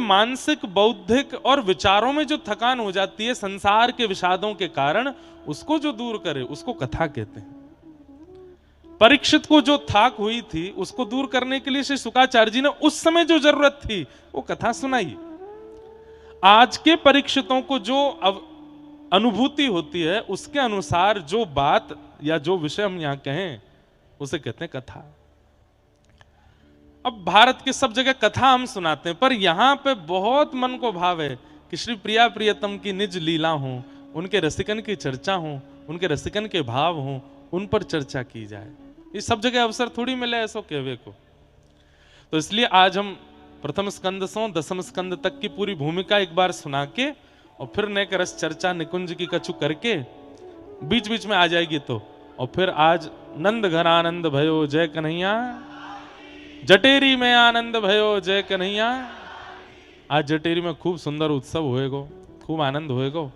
मानसिक, बौद्धिक और विचारों में जो थकान हो जाती है संसार के विषादों के कारण, उसको जो दूर करे उसको कथा कहते हैं। परीक्षित को जो थाक हुई थी उसको दूर करने के लिए श्री शुकाचार्य जी ने उस समय जो जरूरत थी वो कथा सुनाई। आज के परीक्षितों को जो अनुभूति होती है उसके अनुसार जो बात या जो विषय हम यहां कहें उसे कहते हैं कथा। अब भारत के सब जगह कथा हम सुनाते हैं, पर यहां पे बहुत मन को भाव है कि श्री प्रिया प्रियतम की निज लीला हो, उनके रसिकन की चर्चा हो, उनके रसिकन के भाव हो, उन पर चर्चा की जाए। ये सब जगह अवसर थोड़ी मिले ऐसो कहवे को। तो इसलिए आज हम प्रथम स्कंद से दसम स्कंद तक की पूरी भूमिका एक बार सुना के और फिर नेक रस चर्चा निकुंज की कछु करके बीच बीच में आ जाएगी तो, और फिर आज नंद घर आनंद भयो जय कन्हैया, जटेरी में आनंद भयो जय कन्हैया। आज जटेरी में खूब सुंदर उत्सव होएगो, खूब आनंद होएगो।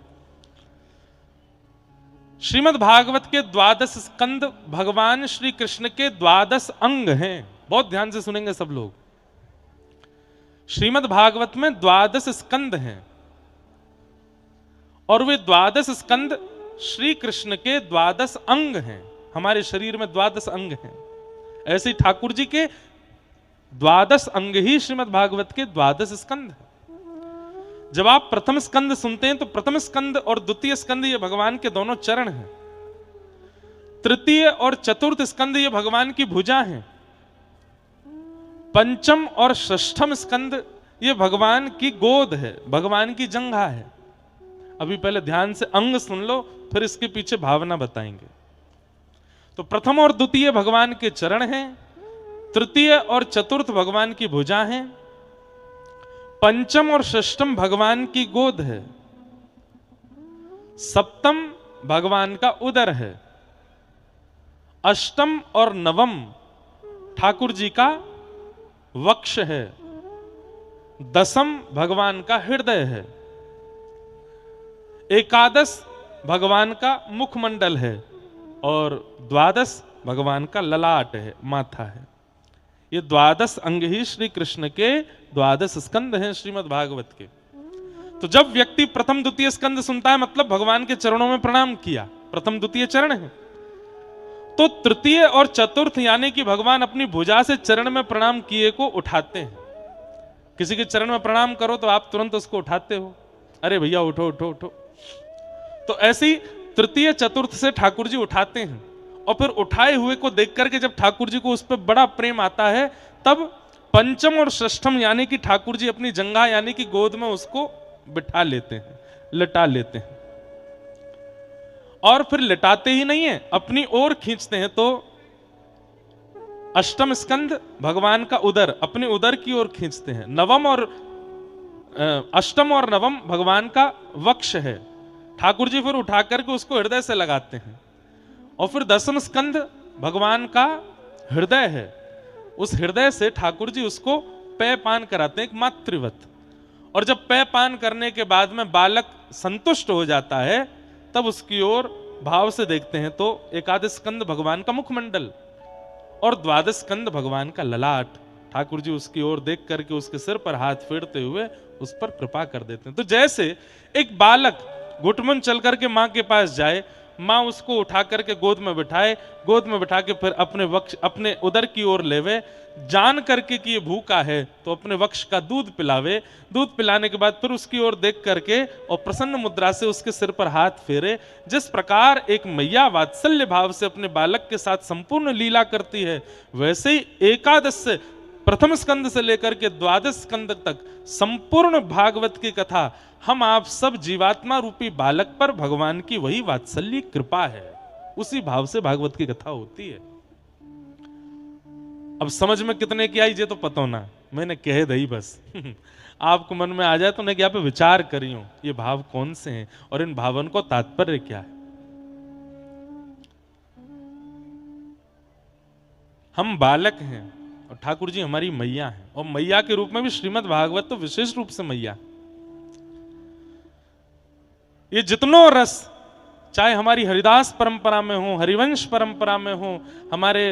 श्रीमद् भागवत के 12 स्कंद भगवान श्री कृष्ण के 12 अंग हैं। बहुत ध्यान से सुनेंगे सब लोग। श्रीमद् भागवत में 12 स्कंद हैं और वे 12 स्कंद श्री कृष्ण के 12 अंग हैं। हमारे शरीर में 12 अंग हैं, ऐसे ही ठाकुर जी के 12 अंग ही श्रीमद् भागवत के 12 स्कंद हैं। जब आप प्रथम स्कंद सुनते हैं तो प्रथम स्कंद और द्वितीय स्कंद ये भगवान के दोनों चरण हैं। तृतीय और चतुर्थ स्कंद ये भगवान की भुजा हैं। पंचम और षष्ठम स्कंद ये भगवान की गोद है, भगवान की जंघा है। अभी पहले ध्यान से अंग सुन लो, फिर इसके पीछे भावना बताएंगे। तो प्रथम और द्वितीय भगवान के चरण हैं, तृतीय और चतुर्थ भगवान की भुजा हैं, पंचम और षष्ठम भगवान की गोद है, सप्तम भगवान का उदर है, अष्टम और नवम ठाकुर जी का वक्ष है, दसम भगवान का हृदय है, एकादश भगवान का मुखमंडल है और 12 भगवान का ललाट है, माथा है। ये 12 अंग ही श्री कृष्ण के 12 स्कंद हैं श्रीमद् भागवत के। तो जब व्यक्ति प्रथम द्वितीय स्कंद सुनता है मतलब भगवान के चरणों में प्रणाम किया, प्रथम द्वितीय चरण है। तो तृतीय और चतुर्थ यानी कि भगवान अपनी भुजा से चरण में प्रणाम किए को उठाते हैं। किसी के चरण में प्रणाम करो तो आप तुरंत उसको उठाते हो, अरे भैया उठो उठो उठो। तो ऐसी तृतीय चतुर्थ से ठाकुर जी उठाते हैं और फिर उठाए हुए को देख करके जब ठाकुर जी को उस पर बड़ा प्रेम आता है तब पंचम और षष्ठम यानी कि ठाकुर जी अपनी जंघा यानी कि गोद में उसको बिठा लेते हैं, लिटा लेते हैं। और फिर लिटाते ही नहीं है, अपनी ओर खींचते हैं। तो अष्टम स्कंद भगवान का उदर, अपने उदर की ओर खींचते हैं। नवम और अष्टम और नवम भगवान का वक्ष है। ठाकुर जी फिर उठा करके उसको हृदय से लगाते हैं। और फिर दसम स्कंद भगवान का हृदय है। उस हृदय से ठाकुर जी उसको पेय पान कराते हैं, एक मातृवत। और जब पेय पान करने के बाद में बालक संतुष्ट हो जाता है तब उसकी ओर भाव से देखते हैं तो एकादश स्कंद भगवान का मुखमंडल और 12 स्कंद भगवान का ललाट। ठाकुर जी उसकी ओर देख करके उसके सिर पर हाथ फेरते हुए उस पर कृपा कर देते हैं। तो जैसे एक बालक घुटमुन चल करके मां के पास जाए, मां उसको उठा करके गोद में बिठाए, गोद में बिठा के फिर अपने वक्ष अपने उदर की ओर लेवे, जान करके कि ये भूखा है तो अपने वक्ष का दूध पिलावे, दूध पिलाने के बाद फिर उसकी ओर देख करके और प्रसन्न मुद्रा से उसके सिर पर हाथ फेरे। जिस प्रकार एक मैया वात्सल्य भाव से अपने बालक के साथ संपूर्ण लीला करती है, वैसे ही एकादश से प्रथम स्कंद से लेकर के 12 स्कंद तक संपूर्ण भागवत की कथा हम आप सब जीवात्मा रूपी बालक पर भगवान की वही वात्सल्य कृपा है, उसी भाव से भागवत की कथा होती है। अब समझ में कितने की आई ये तो पता होना, मैंने कह दई बस आपको मन में आ जाए तो मैं क्या पे विचार करी हूं ये भाव कौन से हैं और इन भावन को तात्पर्य क्या है। हम बालक हैं और ठाकुर जी हमारी मैया हैं, और मैया के रूप में भी श्रीमद् भागवत तो विशेष रूप से मैया। ये जितनों रस चाहे हमारी हरिदास परंपरा में हो, हरिवंश परंपरा में हो, हमारे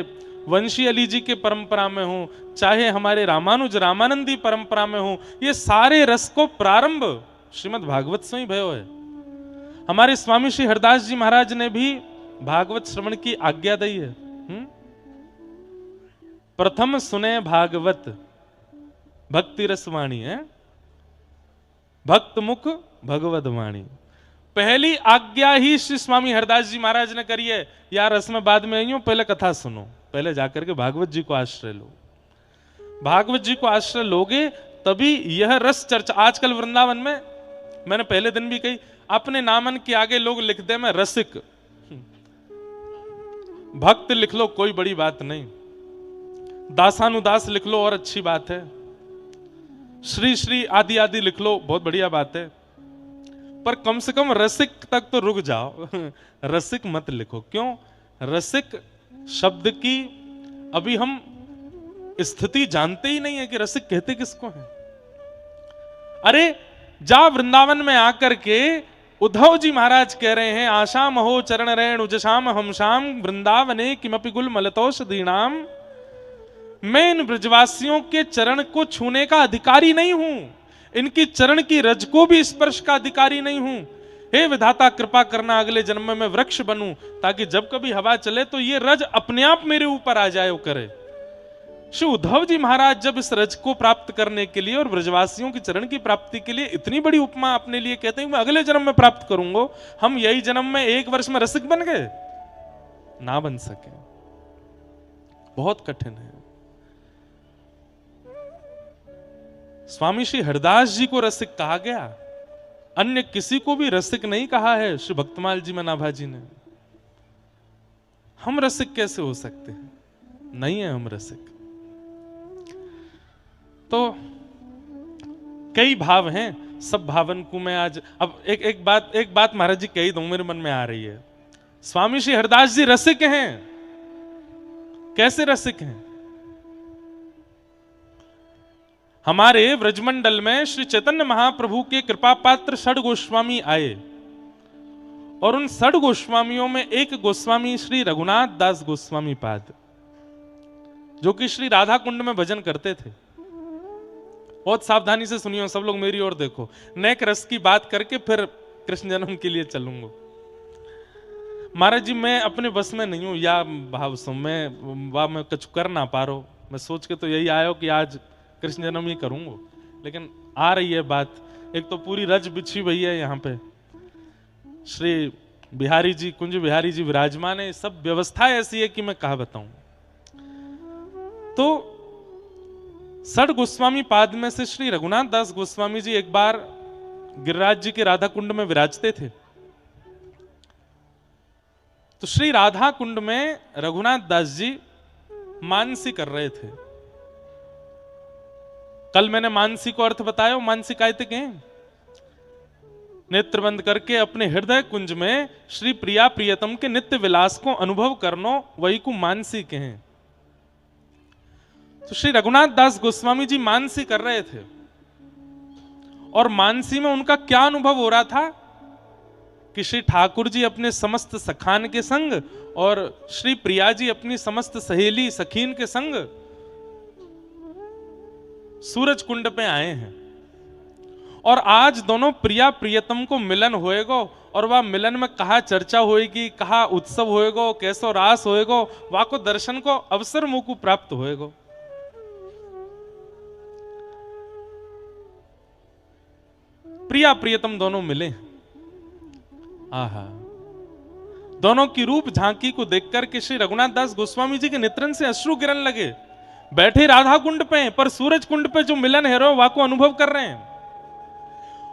वंशी अली जी के परंपरा में हो, चाहे हमारे रामानुज रामानंदी परंपरा में हो, ये सारे रस को प्रारंभ श्रीमद् भागवत से ही भयो है। हमारे स्वामी श्री हरदास जी महाराज ने भी भागवत श्रवण की आज्ञा दी है। प्रथम सुने भागवत भक्ति रसवाणी है, भक्त मुख भगवत वाणी। पहली आज्ञा ही श्री स्वामी हरदास जी महाराज ने करी है, यार रस में बाद में आई हूं, पहले कथा सुनो, पहले जाकर के भागवत जी को आश्रय लो। भागवत जी को आश्रय लोगे तभी यह रस चर्चा। आजकल वृंदावन में, मैंने पहले दिन भी कही, अपने नामन के आगे लोग लिख दे मैं रसिक, भक्त लिख लो कोई बड़ी बात नहीं, दासानुदास लिख लो और अच्छी बात है, श्री श्री आदि आदि लिख लो बहुत बढ़िया बात है, पर कम से कम रसिक तक तो रुक जाओ। रसिक मत लिखो। क्यों? रसिक शब्द की अभी हम स्थिति जानते ही नहीं है कि रसिक कहते किसको है। अरे जा वृंदावन में आकर के उद्धव जी महाराज कह रहे हैं, आशाम हो चरण रेण उजशाम हम शाम वृंदावने किमपि गुल मलतोषधीनाम। मैं इन ब्रजवासियों के चरण को छूने का अधिकारी नहीं हूं, इनकी चरण की रज को भी स्पर्श का अधिकारी नहीं हूं। हे विधाता कृपा करना अगले जन्म में मैं वृक्ष बनूं, ताकि जब कभी हवा चले तो ये रज अपने आप मेरे ऊपर आ जाए करे। श्री उद्धव जी महाराज जब इस रज को प्राप्त करने के लिए और ब्रजवासियों की चरण की प्राप्ति के लिए इतनी बड़ी उपमा अपने लिए कहते हैं, मैं अगले जन्म में प्राप्त करूंगा, हम यही जन्म में 1 वर्ष में रसिक बन गए? ना बन सके, बहुत कठिन है। स्वामी श्री हरदास जी को रसिक कहा गया, अन्य किसी को भी रसिक नहीं कहा है श्री भक्तमाल जी मनाभा जी ने। हम रसिक कैसे हो सकते हैं? नहीं है हम रसिक। तो कई भाव हैं, सब भावन को मैं आज अब एक बात महाराज जी कही दूं, मेरे मन में आ रही है। स्वामी श्री हरदास जी रसिक हैं। कैसे रसिक हैं? हमारे व्रजमंडल में श्री चैतन्य महाप्रभु के कृपा पात्र षड गोस्वामी आए, और उन षड गोस्वामियों में एक गोस्वामी श्री रघुनाथ दास गोस्वामी पाद, जो कि श्री राधा कुंड में भजन करते थे। बहुत सावधानी से सुनियो सब लोग, मेरी ओर देखो। नेक रस की बात करके फिर कृष्ण जन्म के लिए चलूंगा। महाराज जी मैं अपने बस में नहीं हूं, या भाव सो मैं कुछ कर ना पा रहा हूं। मैं सोच के तो यही आयो कि आज कृष्ण जन्म ही करूंगा, लेकिन आ रही है बात। एक तो पूरी रज बिछी हुई है यहाँ पे, श्री बिहारी जी, कुंज बिहारी जी विराजमान है, सब व्यवस्था ऐसी है कि मैं कहा बताऊं। तो षड गोस्वामी पाद में से श्री रघुनाथ दास गोस्वामी जी एक बार गिरिराज जी के राधा कुंड में विराजते थे। तो श्री राधा कुंड में रघुनाथ दास जी मानसी कर रहे थे। कल मैंने मानसी को अर्थ बताया, मानसी कायते के नेत्र बंद करके अपने हृदय कुंज में श्री प्रिया प्रियतम के नित्य विलास को अनुभव करनो, वही को मानसी कहें। तो श्री रघुनाथ दास गोस्वामी जी मानसी कर रहे थे, और मानसी में उनका क्या अनुभव हो रहा था कि श्री ठाकुर जी अपने समस्त सखान के संग और श्री प्रिया जी अपनी समस्त सहेली सखीन के संग सूरज कुंड पे आए हैं, और आज दोनों प्रिया प्रियतम को मिलन होएगो, और वह मिलन में कहा चर्चा होएगी, कहा उत्सव होएगो, कैसो रास होएगो, वह को दर्शन को अवसर मुंह को प्राप्त होएगो। प्रिया प्रियतम दोनों मिले। आहा, दोनों की रूप झांकी को देखकर के श्री रघुनाथ दास गोस्वामी जी के नेत्रन से अश्रु गिरने लगे। बैठे राधा कुंड पे, पर सूरज कुंड पे जो मिलन है रो, वाको अनुभव कर रहे हैं।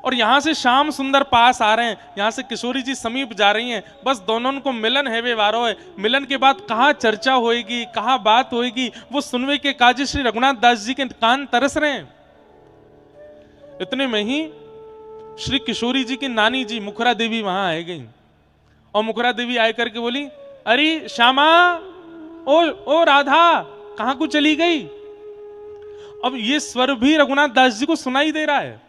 और यहां से श्याम सुंदर पास आ रहे हैं, यहां से किशोरी जी समीप जा रही हैं, बस दोनों को मिलन है वे वारो है। मिलन के बाद कहां चर्चा होएगी, कहां बात होएगी, वो सुनवे के काजी श्री रघुनाथ दास जी के कान तरस रहे हैं। इतने में ही श्री किशोरी जी की नानी जी मुखरा देवी वहां आ गई, और मुखरा देवी आकर के बोली, अरे श्यामा, ओ राधा, कहां को चली गई? अब ये स्वर भी रघुनाथ दास जी को सुनाई दे रहा है।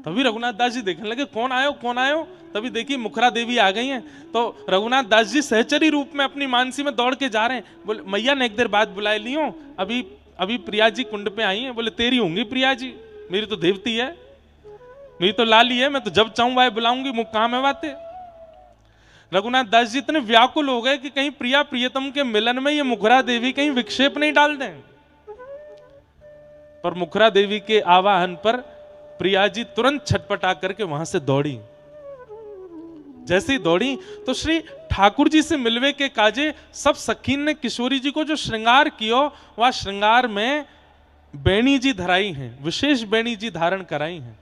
तभी रघुनाथ दास जी देखने लगे कौन आयो कौन आयो। तभी देखिए मुखरा देवी आ गई हैं। तो रघुनाथ दास जी सहचरी रूप में अपनी मानसी में दौड़ के जा रहे हैं। बोले मैया ने एक देर बाद बुलाए लियो, अभी अभी प्रिया जी कुंड पे आई हैं। बोले तेरी होंगी प्रिया जी, मेरी तो देवती है, मेरी तो लाली है, मैं तो जब चाहूं वह बुलाऊंगी, मुख काम है बातें। रघुनाथ दास जी इतने व्याकुल हो गए कि कहीं प्रिया प्रियतम के मिलन में ये मुखरा देवी कहीं विक्षेप नहीं डाल दें। पर मुखरा देवी के आवाहन पर प्रिया जी तुरंत छटपटा करके वहां से दौड़ी। जैसे ही दौड़ी तो श्री ठाकुर जी से मिलवे के काजे सब सखीन ने किशोरी जी को जो श्रृंगार किया, वह श्रृंगार में बेणी जी धराई हैं, विशेष बेणी जी धारण कराई हैं।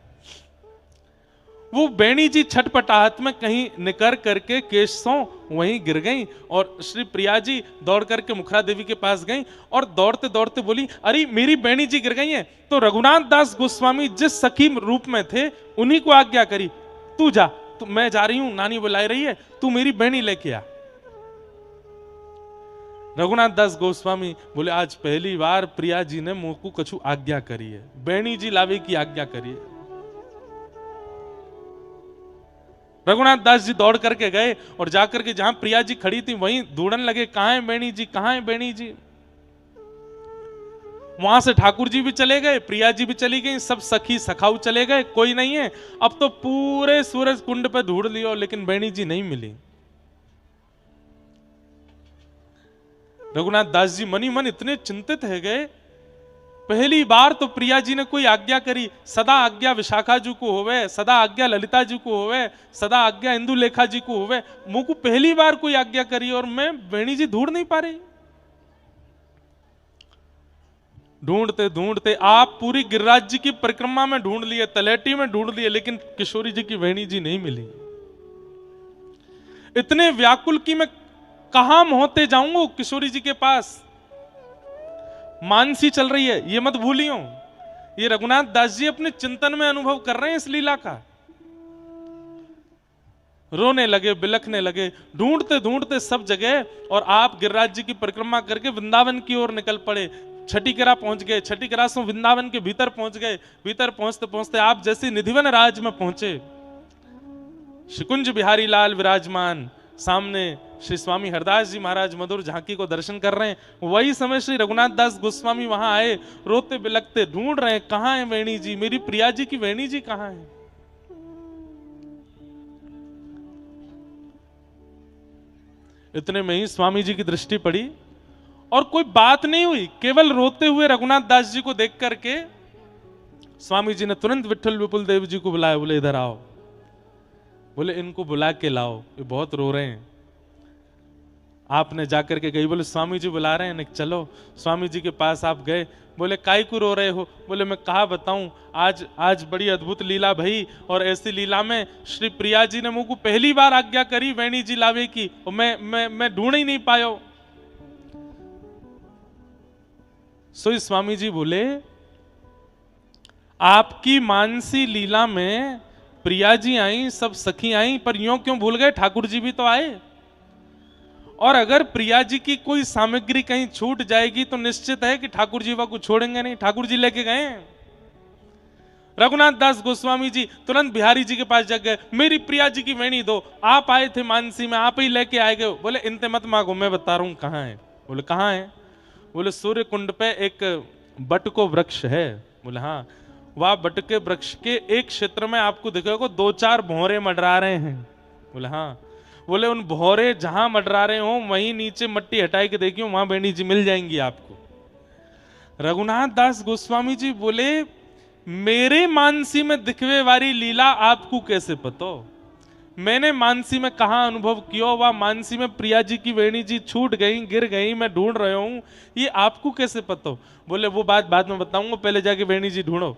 वो बेणी जी छटपटाहट में कहीं निकर करके केशों वहीं गिर गई और श्री प्रिया जी दौड़ करके मुखरा देवी के पास गई और दौड़ते दौड़ते बोली अरे मेरी बेणी जी गिर गई हैं। तो रघुनाथ दास गोस्वामी जिस सखी रूप में थे उन्हीं को आज्ञा करी, तू जा, तू, मैं जा रही हूं, नानी बुलाई रही है, तू मेरी बेणी लेके आ। रघुनाथ दास गोस्वामी बोले आज पहली बार प्रिया जी ने मुंह को कछु आज्ञा करी है, बेणी जी लावे की आज्ञा करी है। रघुनाथ दास जी दौड़ करके गए और जाकर के जहां प्रिया जी खड़ी थी वहीं ढूंढने लगे, कहां है बेणी जी, कहां है बेणी जी। वहां से ठाकुर जी भी चले गए, प्रिया जी भी चली गई, सब सखी सखाऊ चले गए, कोई नहीं है। अब तो पूरे सूरज कुंड पे ढूंढ लियो लेकिन बेणी जी नहीं मिली। रघुनाथ दास जी मनी मन इतने चिंतित है गए, पहली बार तो प्रिया जी ने कोई आज्ञा करी, सदा आज्ञा विशाखा जी को होवे, सदा आज्ञा ललिता जी को होवे, सदा आज्ञा इंदुलेखा जी को होवे, मुझ को पहली बार कोई आज्ञा करी और मैं बेणी जी ढूंढ नहीं पा रही। ढूंढते ढूंढते आप पूरी गिरिराज जी की परिक्रमा में ढूंढ लिए, तलेटी में ढूंढ लिए, लेकिन किशोरी जी की बेणी जी नहीं मिली। इतने व्याकुल की मैं कहां होते जाऊंगा किशोरी जी के पास, मानसी चल रही है, ये मत भूलियो। ये रघुनाथ दास जी अपने चिंतन में अनुभव कर रहे हैं इस लीला का। रोने लगे, बिलखने लगे, ढूंढते ढूंढते सब जगह, और आप गिरिराज जी की परिक्रमा करके वृंदावन की ओर निकल पड़े। छठीकरा पहुंच गए, छठीकरा से वृंदावन के भीतर पहुंच गए। भीतर पहुंचते पहुंचते आप जैसे निधिवन राज में पहुंचे, शिकुंज बिहारी लाल विराजमान, सामने श्री स्वामी हरदास जी महाराज मधुर झांकी को दर्शन कर रहे हैं। वही समय श्री रघुनाथ दास गोस्वामी वहां आए, रोते बिलखते ढूंढ रहे हैं कहां है वेणी जी, मेरी प्रिया जी की वेणी जी कहां है। इतने में ही स्वामी जी की दृष्टि पड़ी और कोई बात नहीं हुई, केवल रोते हुए रघुनाथ दास जी को देख करके स्वामी जी ने तुरंत विठल विपुल देव जी को बुलाया। बोले इधर आओ, बोले इनको बुला के लाओ, ये बहुत रो रहे हैं। आपने जाकर के गई, बोले स्वामी जी बुला रहे हैं, चलो। स्वामी जी के पास आप गए, बोले काई को रो रहे हो। बोले मैं कहा बताऊं, आज बड़ी अद्भुत लीला भई, और ऐसी लीला में श्री प्रिया जी ने मुझको पहली बार आज्ञा करी वेणी जी लावे की, और मैं ढूंढ ही नहीं पायो। सो स्वामी जी बोले आपकी मानसी लीला में प्रिया जी आई, सब सखी आई, पर यूं क्यों भूल गए, ठाकुर जी भी तो आए। और अगर प्रिया जी की कोई सामग्री कहीं छूट जाएगी तो निश्चित है कि ठाकुर जी को छोड़ेंगे नहीं, ठाकुर जी लेके गए। रघुनाथ दास गोस्वामी जी तुरंत बिहारी जी के पास जा गए, मेरी प्रिया जी की वेणी दो, आप आए थे मानसी में, आप ही लेके आए गए। बोले इनते मत मांगो, मैं बता रहा हूं कहां है। बोले कहां है। बोले सूर्य कुंड पे एक बटको वृक्ष है। बोले हाँ, वह बटके वृक्ष के एक क्षेत्र में आपको दिखेगा 2-4 भौरे मंडरा रहे हैं। बोले हाँ। बोले उन भौरे जहां मंडरा रहे हो वहीं नीचे मट्टी हटाई के देखियो, वहां बेणी जी मिल जाएंगी आपको। रघुनाथ दास गोस्वामी जी बोले मेरे मानसी में दिखवे वाली लीला आपको कैसे पता, मैंने मानसी में कहा अनुभव किया, वह मानसी में प्रिया जी की वेणी जी छूट गई, गिर गई, मैं ढूंढ रहा हूं, ये आपको कैसे पता। बोले वो बात बाद में बताऊंगा, पहले जाके वेणी जी ढूंढो।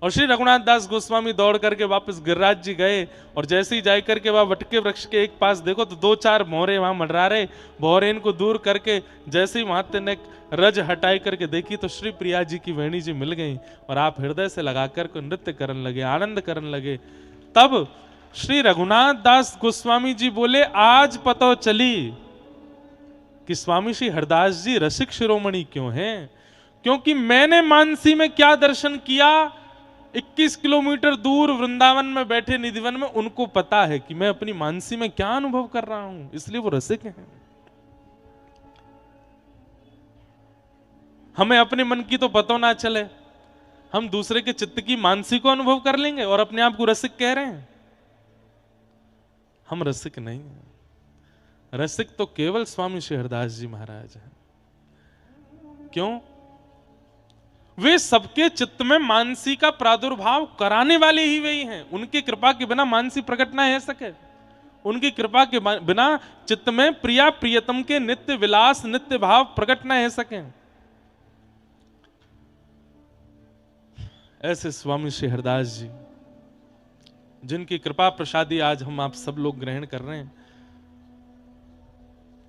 और श्री रघुनाथ दास गोस्वामी दौड़ करके वापस गिरिराज जी गए, और जैसे ही जाए करके वह वटके वृक्ष के एक पास देखो तो 2-4 भौरे वहां मंडरा रहे। भौरे इनको दूर करके जैसे ही वहां ने रज हटाई करके देखी तो श्री प्रिया जी की वेणी जी मिल गई, और आप हृदय से लगा कर नृत्य करने लगे, आनंद करने लगे। तब श्री रघुनाथ दास गोस्वामी जी बोले आज पता चली कि स्वामी श्री हरदास जी रसिक शिरोमणि क्यों हैं, क्योंकि मैंने मानसी में क्या दर्शन किया, 21 किलोमीटर दूर वृंदावन में बैठे निधिवन में उनको पता है कि मैं अपनी मानसी में क्या अनुभव कर रहा हूं, इसलिए वो रसिक हैं। हमें अपने मन की तो पता ना चले, हम दूसरे के चित्त की मानसी को अनुभव कर लेंगे और अपने आप को रसिक कह रहे हैं। हम रसिक नहीं हैं। रसिक तो केवल स्वामी श्री हरदास जी महाराज हैं। क्यों? वे सबके चित्त में मानसी का प्रादुर्भाव कराने वाले ही वही हैं। उनकी कृपा के बिना मानसी प्रकट ना हो सके। उनकी कृपा के बिना चित्त में प्रिया प्रियतम के नित्य विलास नित्य भाव प्रकट ना हो सके। ऐसे स्वामी श्री हरदास जी, जिनकी कृपा प्रसादी आज हम आप सब लोग ग्रहण कर रहे हैं,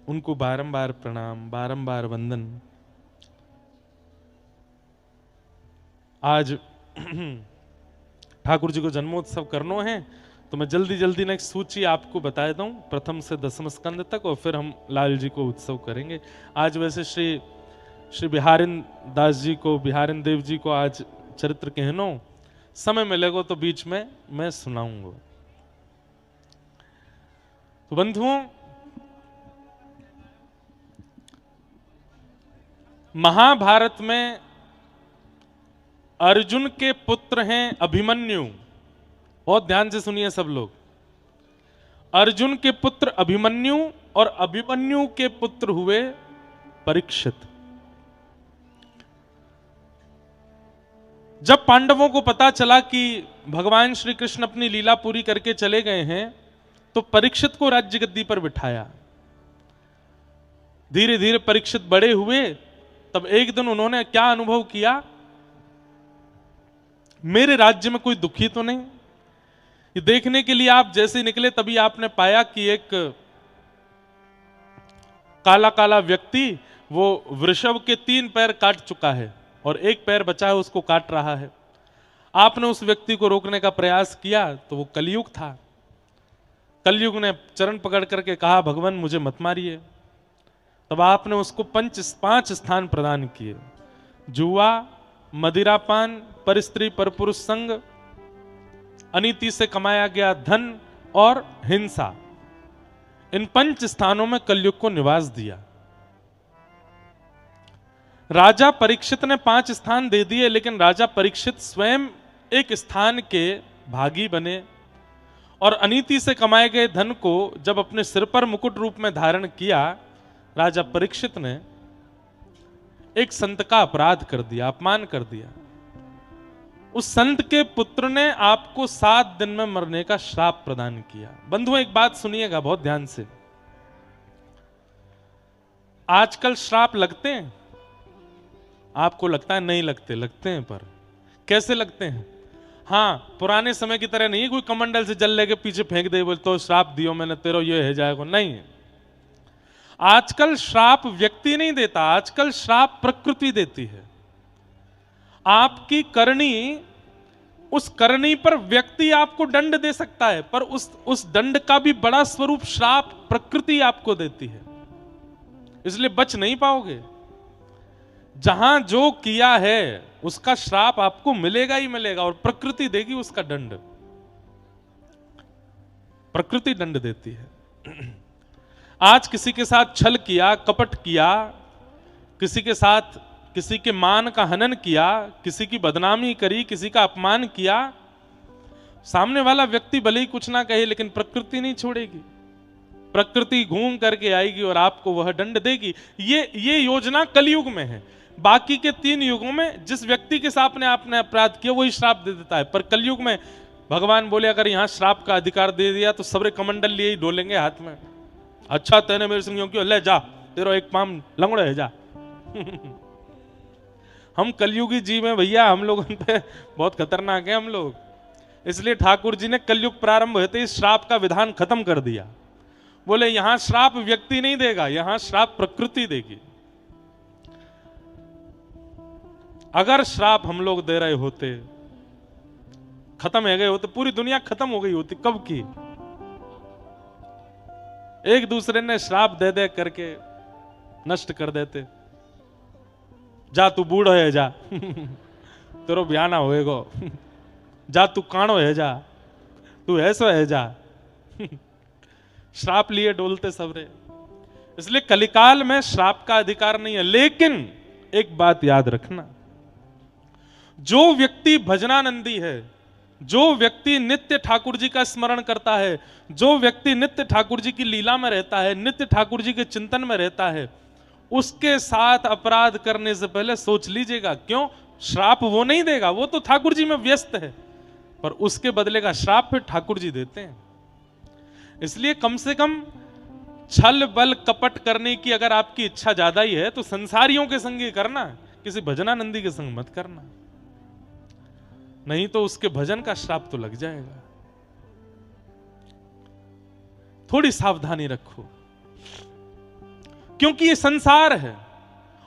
उनको बारंबार प्रणाम, बारंबार वंदन। आज ठाकुर जी को जन्मोत्सव करना है, तो मैं जल्दी जल्दी ना एक सूची आपको बता दूं, प्रथम से दसम स्कंद तक, और फिर हम लाल जी को उत्सव करेंगे। आज वैसे श्री बिहारिन दास जी को, बिहारिन देव जी को आज चरित्र कहनो, समय मिलेगा तो बीच में मैं सुनाऊंगा। तो बंधुओं, महाभारत में अर्जुन के पुत्र हैं अभिमन्यु। बहुत ध्यान से सुनिए सब लोग। अर्जुन के पुत्र अभिमन्यु और अभिमन्यु के पुत्र हुए परीक्षित। जब पांडवों को पता चला कि भगवान श्री कृष्ण अपनी लीला पूरी करके चले गए हैं, तो परीक्षित को राज्य गद्दी पर बिठाया। धीरे धीरे परीक्षित बड़े हुए। तब एक दिन उन्होंने क्या अनुभव किया, मेरे राज्य में कोई दुखी तो नहीं। ये देखने के लिए आप जैसे निकले तभी आपने पाया कि एक काला काला व्यक्ति वो वृषभ के 3 पैर काट चुका है और एक पैर बचा है, उसको काट रहा है। आपने उस व्यक्ति को रोकने का प्रयास किया तो वो कलयुग था। कलयुग ने चरण पकड़ करके कहा, भगवान मुझे मत मारिए। तब आपने उसको 5 स्थान प्रदान किए। जुआ, मदिरापान, परस्त्री परपुरुष संग, अनीति से कमाया गया धन और हिंसा, इन 5 स्थानों में कलयुग को निवास दिया। राजा परीक्षित ने 5 स्थान दे दिए, लेकिन राजा परीक्षित स्वयं एक स्थान के भागी बने और अनीति से कमाए गए धन को जब अपने सिर पर मुकुट रूप में धारण किया, राजा परीक्षित ने एक संत का अपराध कर दिया, अपमान कर दिया। उस संत के पुत्र ने आपको 7 दिन में मरने का श्राप प्रदान किया। बंधुओं, एक बात सुनिएगा बहुत ध्यान से। आजकल श्राप लगते हैं? आपको लगता है नहीं लगते? लगते हैं। पर कैसे लगते हैं? हाँ, पुराने समय की तरह नहीं कोई कमंडल से जल लेके पीछे फेंक दे बोल तो श्राप दियो मैंने तेरो ये है जाएगा, नहीं। आजकल श्राप व्यक्ति नहीं देता, आजकल श्राप प्रकृति देती है। आपकी करनी, उस करनी पर व्यक्ति आपको दंड दे सकता है, पर उस दंड का भी बड़ा स्वरूप श्राप प्रकृति आपको देती है। इसलिए बच नहीं पाओगे। जहां जो किया है उसका श्राप आपको मिलेगा ही मिलेगा, और प्रकृति देगी उसका दंड। प्रकृति दंड देती है। आज किसी के साथ छल किया, कपट किया, किसी के साथ किसी के मान का हनन किया, किसी की बदनामी करी, किसी का अपमान किया, सामने वाला व्यक्ति भले ही कुछ ना कहे, लेकिन प्रकृति नहीं छोड़ेगी। प्रकृति घूम करके आएगी और आपको वह दंड देगी। ये योजना कलयुग में है। बाकी के 3 युगों में जिस व्यक्ति के साथ आपने अपराध किया वही श्राप दे देता है, पर कलयुग में भगवान बोले अगर यहां श्राप का अधिकार दे दिया तो सबरे कमंडल लिए ही डोलेंगे हाथ में। अच्छा तेने मेरे संग क्यों, ले जा, तेरा एक पाम लंगड़े है, जा। हम कलयुगी जीव हैं भैया, हम लोग उन पे बहुत खतरनाक है हम लोग। इसलिए ठाकुर जी ने कलयुग प्रारंभ होते ही श्राप का विधान खत्म कर दिया। बोले यहां श्राप व्यक्ति नहीं देगा, यहां श्राप प्रकृति देगी। अगर श्राप हम लोग दे रहे होते, खत्म हो गए होते, पूरी दुनिया खत्म हो गई होती कब की। एक दूसरे ने श्राप दे दे करके नष्ट कर देते। जा तू बूढ़ है, जा तेरो ब्याह ना होएगो। जा तू काणो है जा, तू ऐसो है जा। श्राप लिए डोलते सबरे। इसलिए कलिकाल में श्राप का अधिकार नहीं है। लेकिन एक बात याद रखना, जो व्यक्ति भजनानंदी है, जो व्यक्ति नित्य ठाकुर जी का स्मरण करता है, जो व्यक्ति नित्य ठाकुर जी की लीला में रहता है, नित्य ठाकुर जी के चिंतन में रहता है, उसके साथ अपराध करने से पहले सोच लीजिएगा। क्यों? श्राप वो नहीं देगा, वो तो ठाकुर जी में व्यस्त है, पर उसके बदले का श्राप फिर ठाकुर जी देते हैं। इसलिए कम से कम छल बल कपट करने की अगर आपकी इच्छा ज्यादा ही है तो संसारियों के संग ही करना, किसी भजनानंदी के संग मत करना, नहीं तो उसके भजन का श्राप तो लग जाएगा। थोड़ी सावधानी रखो, क्योंकि ये संसार है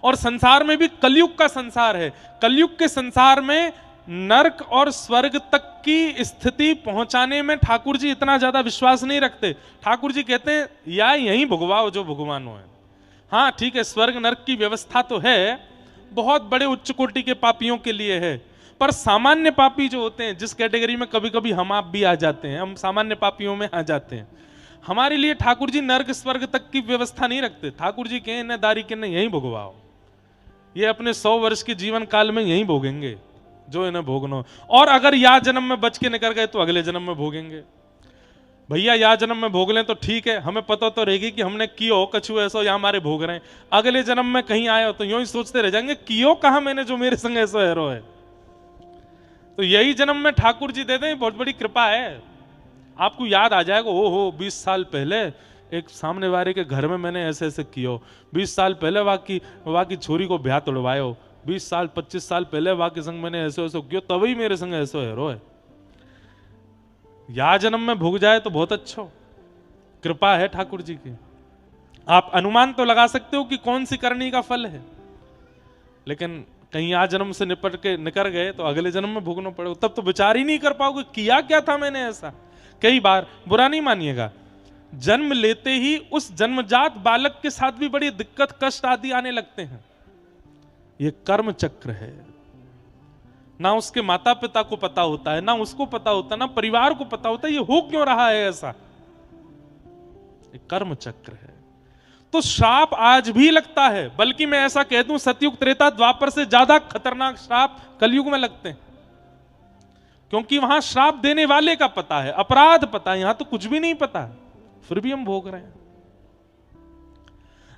और संसार में भी कलयुग का संसार है। कलयुग के संसार में नरक और स्वर्ग तक की स्थिति पहुंचाने में ठाकुर जी इतना ज्यादा विश्वास नहीं रखते। ठाकुर जी कहते हैं या यहीं भुगवाओ जो भगवान है। हाँ ठीक है, स्वर्ग नरक की व्यवस्था तो है, बहुत बड़े उच्च कोटि के पापियों के लिए है, पर सामान्य पापी जो होते हैं, जिस कैटेगरी में कभी कभी हम आप भी आ जाते हैं, हम सामान्य पापियों में आ जाते हैं, हमारे लिए ठाकुर जी नरक स्वर्ग तक की व्यवस्था नहीं रखते। ठाकुर जी कहें न दारी के न यहीं भोगवाओ, ये अपने 100 वर्ष के जीवन काल में यहीं भोगेंगे जो इन्हें भोगना। और अगर या जन्म में बच के निकल गए तो अगले जन्म में भोगेंगे। भैया या जन्म में भोग लें तो ठीक है, हमें पता तो रहेगी कि हमने कियो कछु ऐसो या हमारे भोग रहे हैं। अगले जन्म में कहीं आए हो तो यूं ही सोचते रह जाएंगे कियो कहा मैंने जो मेरे संग ऐसो हैरो है। तो यही जन्म में ठाकुर जी दे दें, बहुत बड़ी कृपा है। आपको याद आ जाएगा, ओ हो 20 साल पहले एक सामने वाले के घर में मैंने ऐसे ऐसे कियो, 20 साल पहले वहां की छोरी को ब्याह तोड़वायो, 20 साल 25 साल पहले वहां के संग मैंने ऐसे ऐसे कियो, तभी मेरे संग ऐसो हैरो है। या जन्म में भोग जाए तो बहुत अच्छा, कृपा है ठाकुर जी की। आप अनुमान तो लगा सकते हो कि कौन सी करनी का फल है, लेकिन कहीं आ जन्म से निपट के निकल गए तो अगले जन्म में भोगना पड़ेगा, तब तो विचार ही नहीं कर पाओगे किया क्या था मैंने ऐसा। कई बार, बुरा नहीं मानिएगा, जन्म लेते ही उस जन्मजात बालक के साथ भी बड़ी दिक्कत कष्ट आदि आने लगते हैं। ये कर्म चक्र है, ना उसके माता पिता को पता होता है, ना उसको पता होता, ना परिवार को पता होता, ये हो क्यों रहा है ऐसा। ये कर्म चक्र है। तो श्राप आज भी लगता है, बल्कि मैं ऐसा कह दूं सतयुग त्रेता द्वापर से ज्यादा खतरनाक श्राप कलयुग में लगते हैं, क्योंकि वहां श्राप देने वाले का पता है, अपराध पता है, यहां तो कुछ भी नहीं पता, फिर भी हम भोग रहे हैं।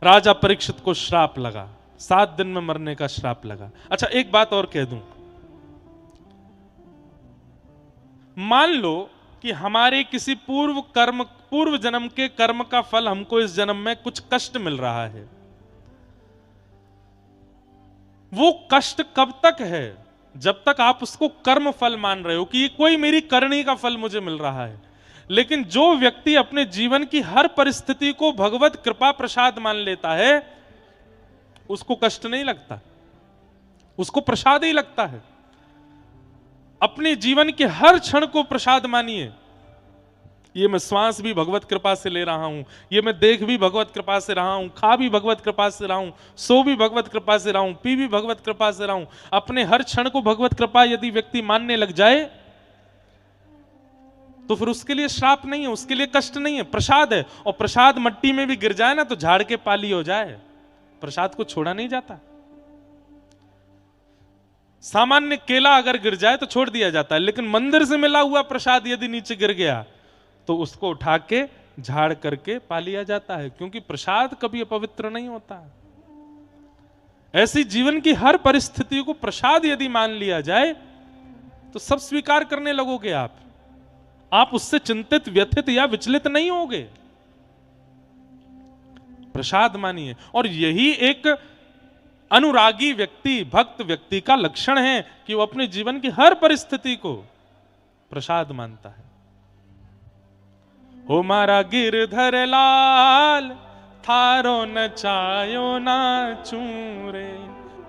राजा परीक्षित को श्राप लगा, 7 दिन में मरने का श्राप लगा। अच्छा एक बात और कह दूं, मान लो कि हमारे किसी पूर्व जन्म के कर्म का फल हमको इस जन्म में कुछ कष्ट मिल रहा है। वो कष्ट कब तक है? जब तक आप उसको कर्म फल मान रहे हो कि ये कोई मेरी करनी का फल मुझे मिल रहा है। लेकिन जो व्यक्ति अपने जीवन की हर परिस्थिति को भगवत कृपा प्रसाद मान लेता है, उसको कष्ट नहीं लगता, उसको प्रसाद ही लगता है। अपने जीवन के हर क्षण को प्रसाद मानिए। ये मैं श्वास भी भगवत कृपा से ले रहा हूं, ये मैं देख भी भगवत कृपा से रहा हूं, खा भी भगवत कृपा से रहा हूं, सो भी भगवत कृपा से रहा हूं, पी भी भगवत कृपा से रहा हूं। अपने हर क्षण को भगवत कृपा यदि व्यक्ति मानने लग जाए तो फिर उसके लिए श्राप नहीं है, उसके लिए कष्ट नहीं है, प्रसाद है। और प्रसाद मट्टी में भी गिर जाए ना तो झाड़ के पाली हो जाए, प्रसाद को छोड़ा नहीं जाता। सामान्य केला अगर गिर जाए तो छोड़ दिया जाता है, लेकिन मंदिर से मिला हुआ प्रसाद यदि नीचे गिर गया तो उसको उठा के झाड़ करके पा लिया जाता है, क्योंकि प्रसाद कभी अपवित्र नहीं होता। ऐसी जीवन की हर परिस्थिति को प्रसाद यदि मान लिया जाए तो सब स्वीकार करने लगोगे आप उससे चिंतित, व्यथित या विचलित नहीं होगे। प्रसाद मानिए। और यही एक अनुरागी व्यक्ति, भक्त व्यक्ति का लक्षण है कि वो अपने जीवन की हर परिस्थिति को प्रसाद मानता है। हो मारा गिरधर लाल थारो नचायो नाचू रे,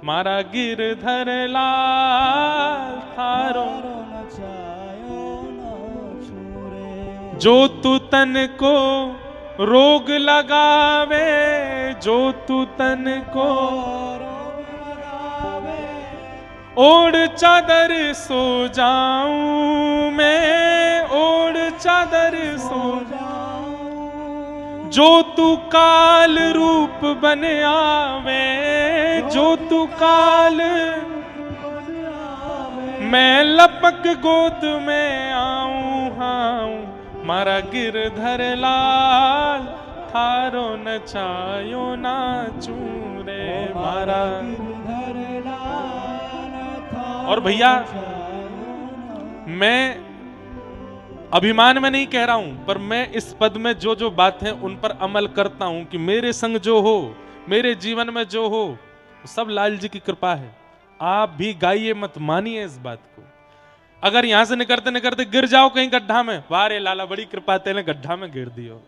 मारा गिरधर लाल थारो नचायो नाचू रे। जो तू तन को रोग लगावे, जो तू तन को रोग लगावे, ओढ़ चादर सो जाऊं मैं, ओढ़ चादर सो जाऊं, जो तू काल रूप बन आवे, जो तू काल मैं लपक गोद में आऊं, हाँ मारा गिरधर लाल थारो नचायो नाचू रे मारा। और भैया मैं अभिमान में नहीं कह रहा हूं, पर मैं इस पद में जो जो बात है उन पर अमल करता हूं कि मेरे संग जो हो, मेरे जीवन में जो हो, सब लाल जी की कृपा है। आप भी गाइए, मत मानिए इस बात को। अगर यहां से निकलते निकलते गिर जाओ कहीं गड्ढा में, वाह रे लाला बड़ी कृपा तेने गड्ढा में गिर दियो,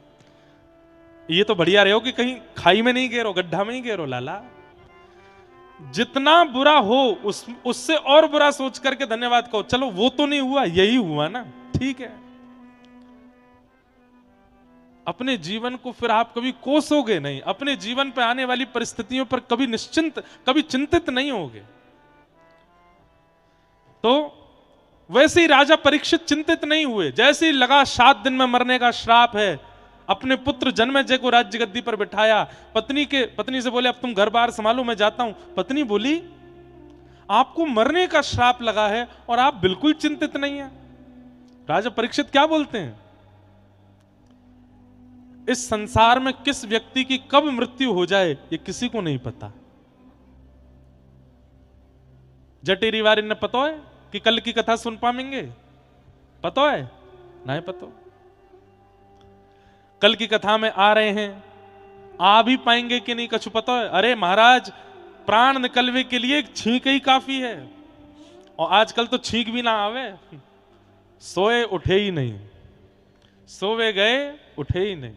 ये तो बढ़िया रहे हो कि कहीं खाई में नहीं गिरो, गड्ढा में ही गिरो लाला। जितना बुरा हो उससे और बुरा सोच करके धन्यवाद कहो, चलो वो तो नहीं हुआ, यही हुआ ना, ठीक है। अपने जीवन को फिर आप कभी कोसोगे नहीं, अपने जीवन पर आने वाली परिस्थितियों पर कभी कभी चिंतित नहीं होगे। तो वैसे ही राजा परीक्षित चिंतित नहीं हुए। जैसे ही लगा 7 दिन में मरने का श्राप है, अपने पुत्र जन्मेजय को राज्य गद्दी पर बिठाया। पत्नी से बोले अब तुम घर बार संभालो, मैं जाता हूं। पत्नी बोली आपको मरने का श्राप लगा है और आप बिल्कुल चिंतित नहीं है। राजा परीक्षित क्या बोलते हैं, इस संसार में किस व्यक्ति की कब मृत्यु हो जाए ये किसी को नहीं पता। जटेरी वारी ने पता है कि कल की कथा सुन पाएंगे, पता है नहीं पता। कल की कथा में आ रहे हैं, आ भी पाएंगे कि नहीं कछु पता है। अरे महाराज प्राण निकलवे के लिए एक छींक ही काफी है, और आजकल तो छींक भी ना आवे, सोए उठे ही नहीं, सोवे गए उठे ही नहीं।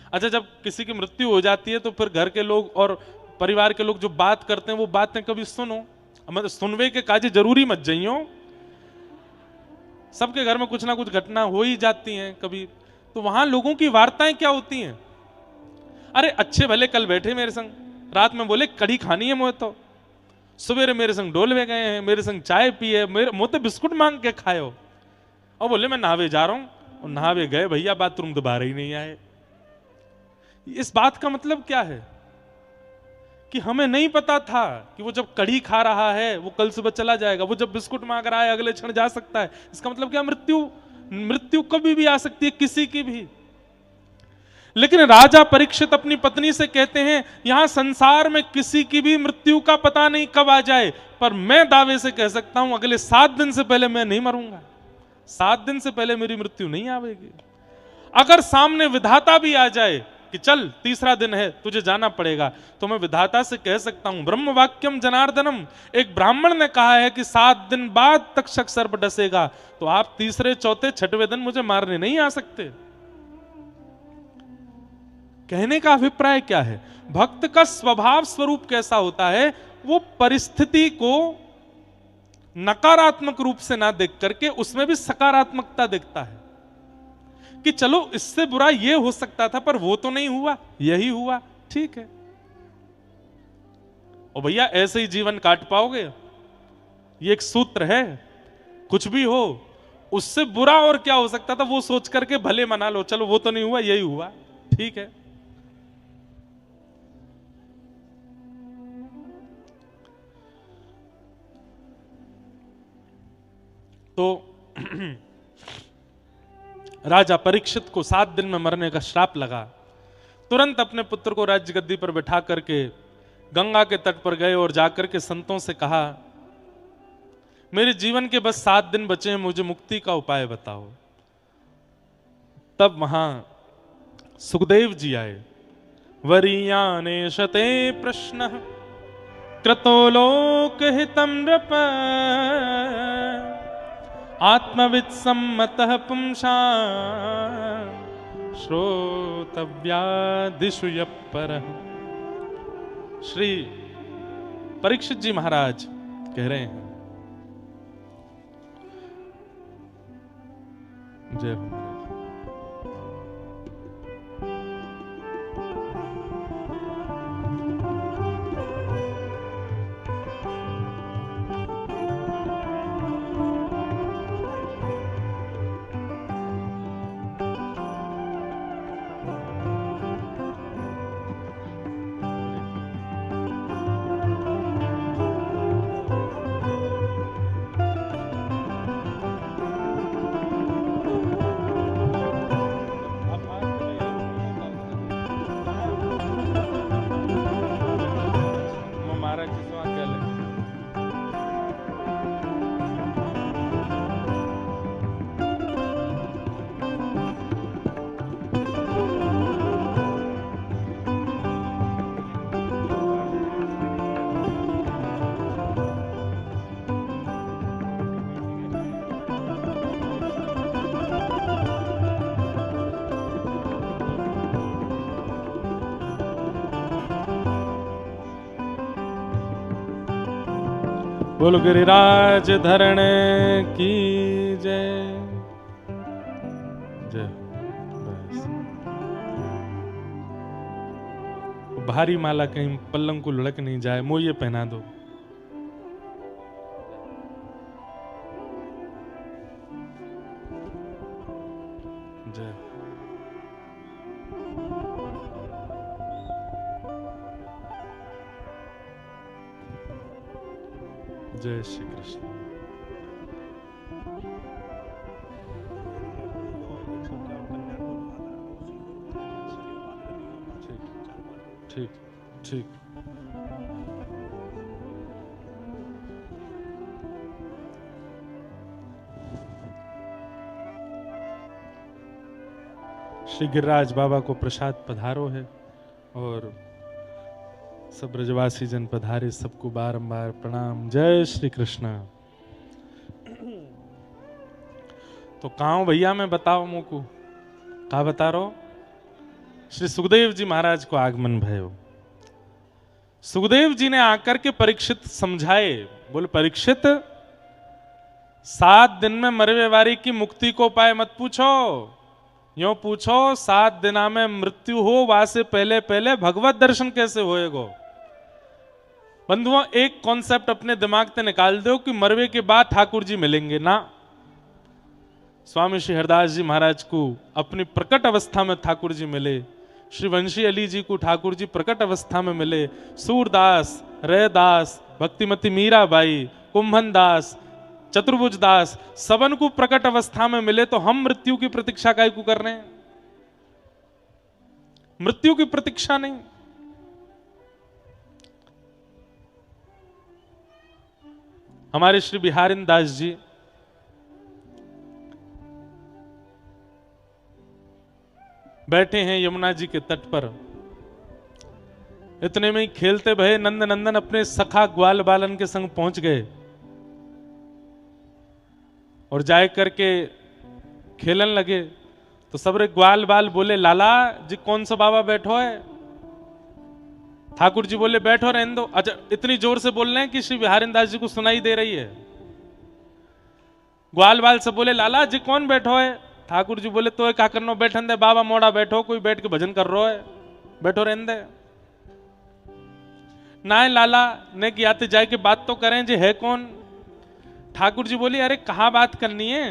अच्छा, जब किसी की मृत्यु हो जाती है तो फिर घर के लोग और परिवार के लोग जो बात करते हैं वो बातें कभी सुनो, मतलब सुनवे के काजे जरूरी मत जाइयो। सबके घर में कुछ ना कुछ घटना हो ही जाती हैं कभी, तो वहां लोगों की वार्ताएं क्या होती हैं। अरे अच्छे भले कल बैठे मेरे संग, रात में बोले कढ़ी खानी है मुझे, तो सवेरे मेरे संग डोलवे गए हैं, मेरे संग चाय पी है, मेरे मुंह तो बिस्कुट मांग के खाए हो, और बोले मैं नहावे जा रहा हूं, और नहावे गए भैया बाथरूम दोबारा ही नहीं आए। इस बात का मतलब क्या है कि हमें नहीं पता था कि वो जब कढ़ी खा रहा है वो कल सुबह चला जाएगा, वो जब बिस्कुट मांग रहा है अगले क्षण जा सकता है। इसका मतलब क्या, मृत्यु कभी भी आ सकती है किसी की भी। लेकिन राजा परीक्षित अपनी पत्नी से कहते हैं यहां संसार में किसी की भी मृत्यु का पता नहीं कब आ जाए, पर मैं दावे से कह सकता हूं अगले 7 दिन से पहले मैं नहीं मरूंगा, 7 दिन से पहले मेरी मृत्यु नहीं आवेगी। अगर सामने विधाता भी आ जाए कि चल 3रा दिन है तुझे जाना पड़ेगा, तो मैं विधाता से कह सकता हूं ब्रह्म वाक्यम जनार्दनम, एक ब्राह्मण ने कहा है कि 7 दिन बाद तक्षक सर्प डसेगा, तो आप 3रे 4थे 6वें दिन मुझे मारने नहीं आ सकते। कहने का अभिप्राय क्या है, भक्त का स्वभाव स्वरूप कैसा होता है, वो परिस्थिति को नकारात्मक रूप से ना देख करके उसमें भी सकारात्मकता देखता है कि चलो इससे बुरा ये हो सकता था पर वो तो नहीं हुआ, यही हुआ, ठीक है। और भैया ऐसे ही जीवन काट पाओगे, ये एक सूत्र है, कुछ भी हो उससे बुरा और क्या हो सकता था वो सोच करके भले मना लो, चलो वो तो नहीं हुआ यही हुआ, ठीक है। तो राजा परीक्षित को 7 दिन में मरने का श्राप लगा। तुरंत अपने पुत्र को राज्य गद्दी पर बिठा करके गंगा के तट पर गए और जाकर के संतों से कहा मेरे जीवन के बस 7 दिन बचे हैं, मुझे मुक्ति का उपाय बताओ। तब वहां सुखदेव जी आए। वरीयाने शते प्रश्न क्रतो लोक हितम नृप आत्मविद सम्मतः पुंसा श्रोतव्यादिषु यप्परः। श्री परीक्षित जी महाराज कह रहे हैं, जय हो। बोल गिरिराज धरण की जय। जय। बस भारी माला कहीं पल्लंग को लुढ़क नहीं जाए, मोये पहना दो। जय। जय श्री कृष्ण। ठीक ठीक। श्री गिरिराज बाबा को प्रसाद पधारो है और सब ब्रजवासी जन पधारे, सबको बारंबार प्रणाम। जय श्री कृष्ण। तो काओ भैया मैं बताओ मोको का बता रहा हूं। श्री सुखदेव जी महाराज को आगमन भयो। सुखदेव जी ने आकर के परीक्षित समझाए, बोले परीक्षित 7 दिन में मरवे वारी की मुक्ति को उपाय मत पूछो, यो पूछो 7 दिना में मृत्यु हो वहां से पहले पहले भगवत दर्शन कैसे होएगो। बंधुओं एक कॉन्सेप्ट अपने दिमाग से निकाल दो कि मरवे के बाद ठाकुर जी मिलेंगे ना। स्वामी श्री हरदास जी महाराज को अपनी प्रकट अवस्था में ठाकुर जी मिले, श्री वंशी अली जी को ठाकुर जी प्रकट अवस्था में मिले, सूरदास, रैदास, भक्तिमती मीराबाई, कुंभन दास, चतुर्भुज दास सबन को प्रकट अवस्था में मिले, तो हम मृत्यु की प्रतीक्षा काहे को कर रहे हैं। मृत्यु की प्रतीक्षा नहीं। हमारे श्री बिहारिन दास जी बैठे हैं यमुना जी के तट पर, इतने में ही खेलते भये नंद नंदन अपने सखा ग्वाल बालन के संग पहुंच गए और जाए करके खेलन लगे। तो सबरे ग्वाल बाल बोले लाला जी कौन सा बाबा बैठो है। ठाकुर जी बोले बैठो रहने दो। अच्छा इतनी जोर से बोल रहे हैं कि श्री बिहारिन दास जी को सुनाई दे रही है। ग्वाल बाल से बोले लाला जी कौन बैठो है। ठाकुर जी बोले तो क्या करनो बैठन दे बाबा मोड़ा बैठो, कोई बैठ के भजन कर रहा है, बैठो रहने दे। ना लाला ने कि आते जाए के बात तो करें जी है कौन। ठाकुर जी बोले अरे कहाँ बात करनी है,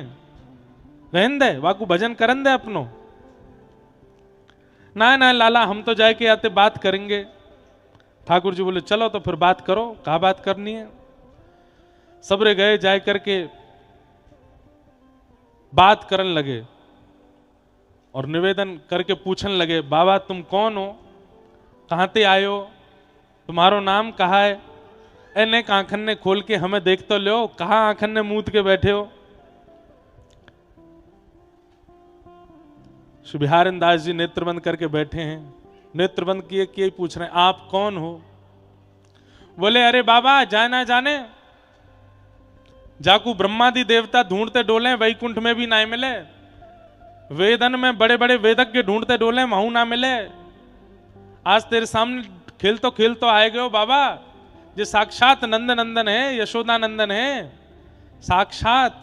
रहन दे वाकू भजन करन दे अपनो। ना ना लाला हम तो जाए के आते बात करेंगे। ठाकुर जी बोले चलो तो फिर बात करो, कहाँ बात करनी है। सबरे गए जाए करके बात करन लगे और निवेदन करके पूछन लगे बाबा तुम कौन हो, कहां ते आए हो, तुम्हारो नाम कहा है। एने आंखन ने खोल के हमें देख तो लो, कहां आंखन ने मूत के बैठे हो। श्री बिहारिन दास जी नेत्र बंद करके बैठे हैं, नेत्र बंद किए किए पूछ रहे हैं आप कौन हो। बोले अरे बाबा जाए ना जाने, जाकू ब्रह्मादि देवता ढूंढते डोले वैकुंठ में भी ना मिले, वेदन में बड़े बड़े वेदज्ञ ढूंढते डोले वहां ना मिले। आज तेरे सामने खेल तो आए गए हो बाबा, ये साक्षात नंद नंदन है, यशोदा नंदन है, साक्षात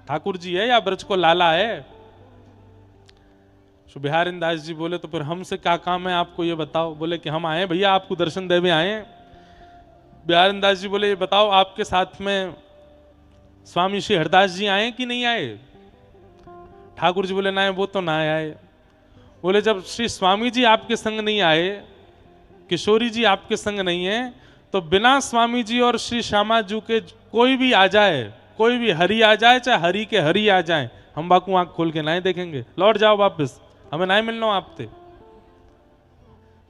ठाकुर जी है या ब्रज को लाला है। तो बिहारिन दास जी बोले तो फिर हमसे क्या काम है आपको ये बताओ। बोले कि हम आए भैया आपको दर्शन देवे आए। बिहारिन दास जी बोले ये बताओ आपके साथ में स्वामी श्री हरदास जी आए कि नहीं आए। ठाकुर जी बोले ना वो तो ना आए। बोले जब श्री स्वामी जी आपके संग नहीं आए, किशोरी जी आपके संग नहीं है, तो बिना स्वामी जी और श्री श्यामा जी के कोई भी आ जाए, कोई भी हरि आ जाए, चाहे हरि के हरि आ जाए, हम बाकू आंख खोल के ना देखेंगे, लौट जाओ वापस, हमें ना मिलना आपसे।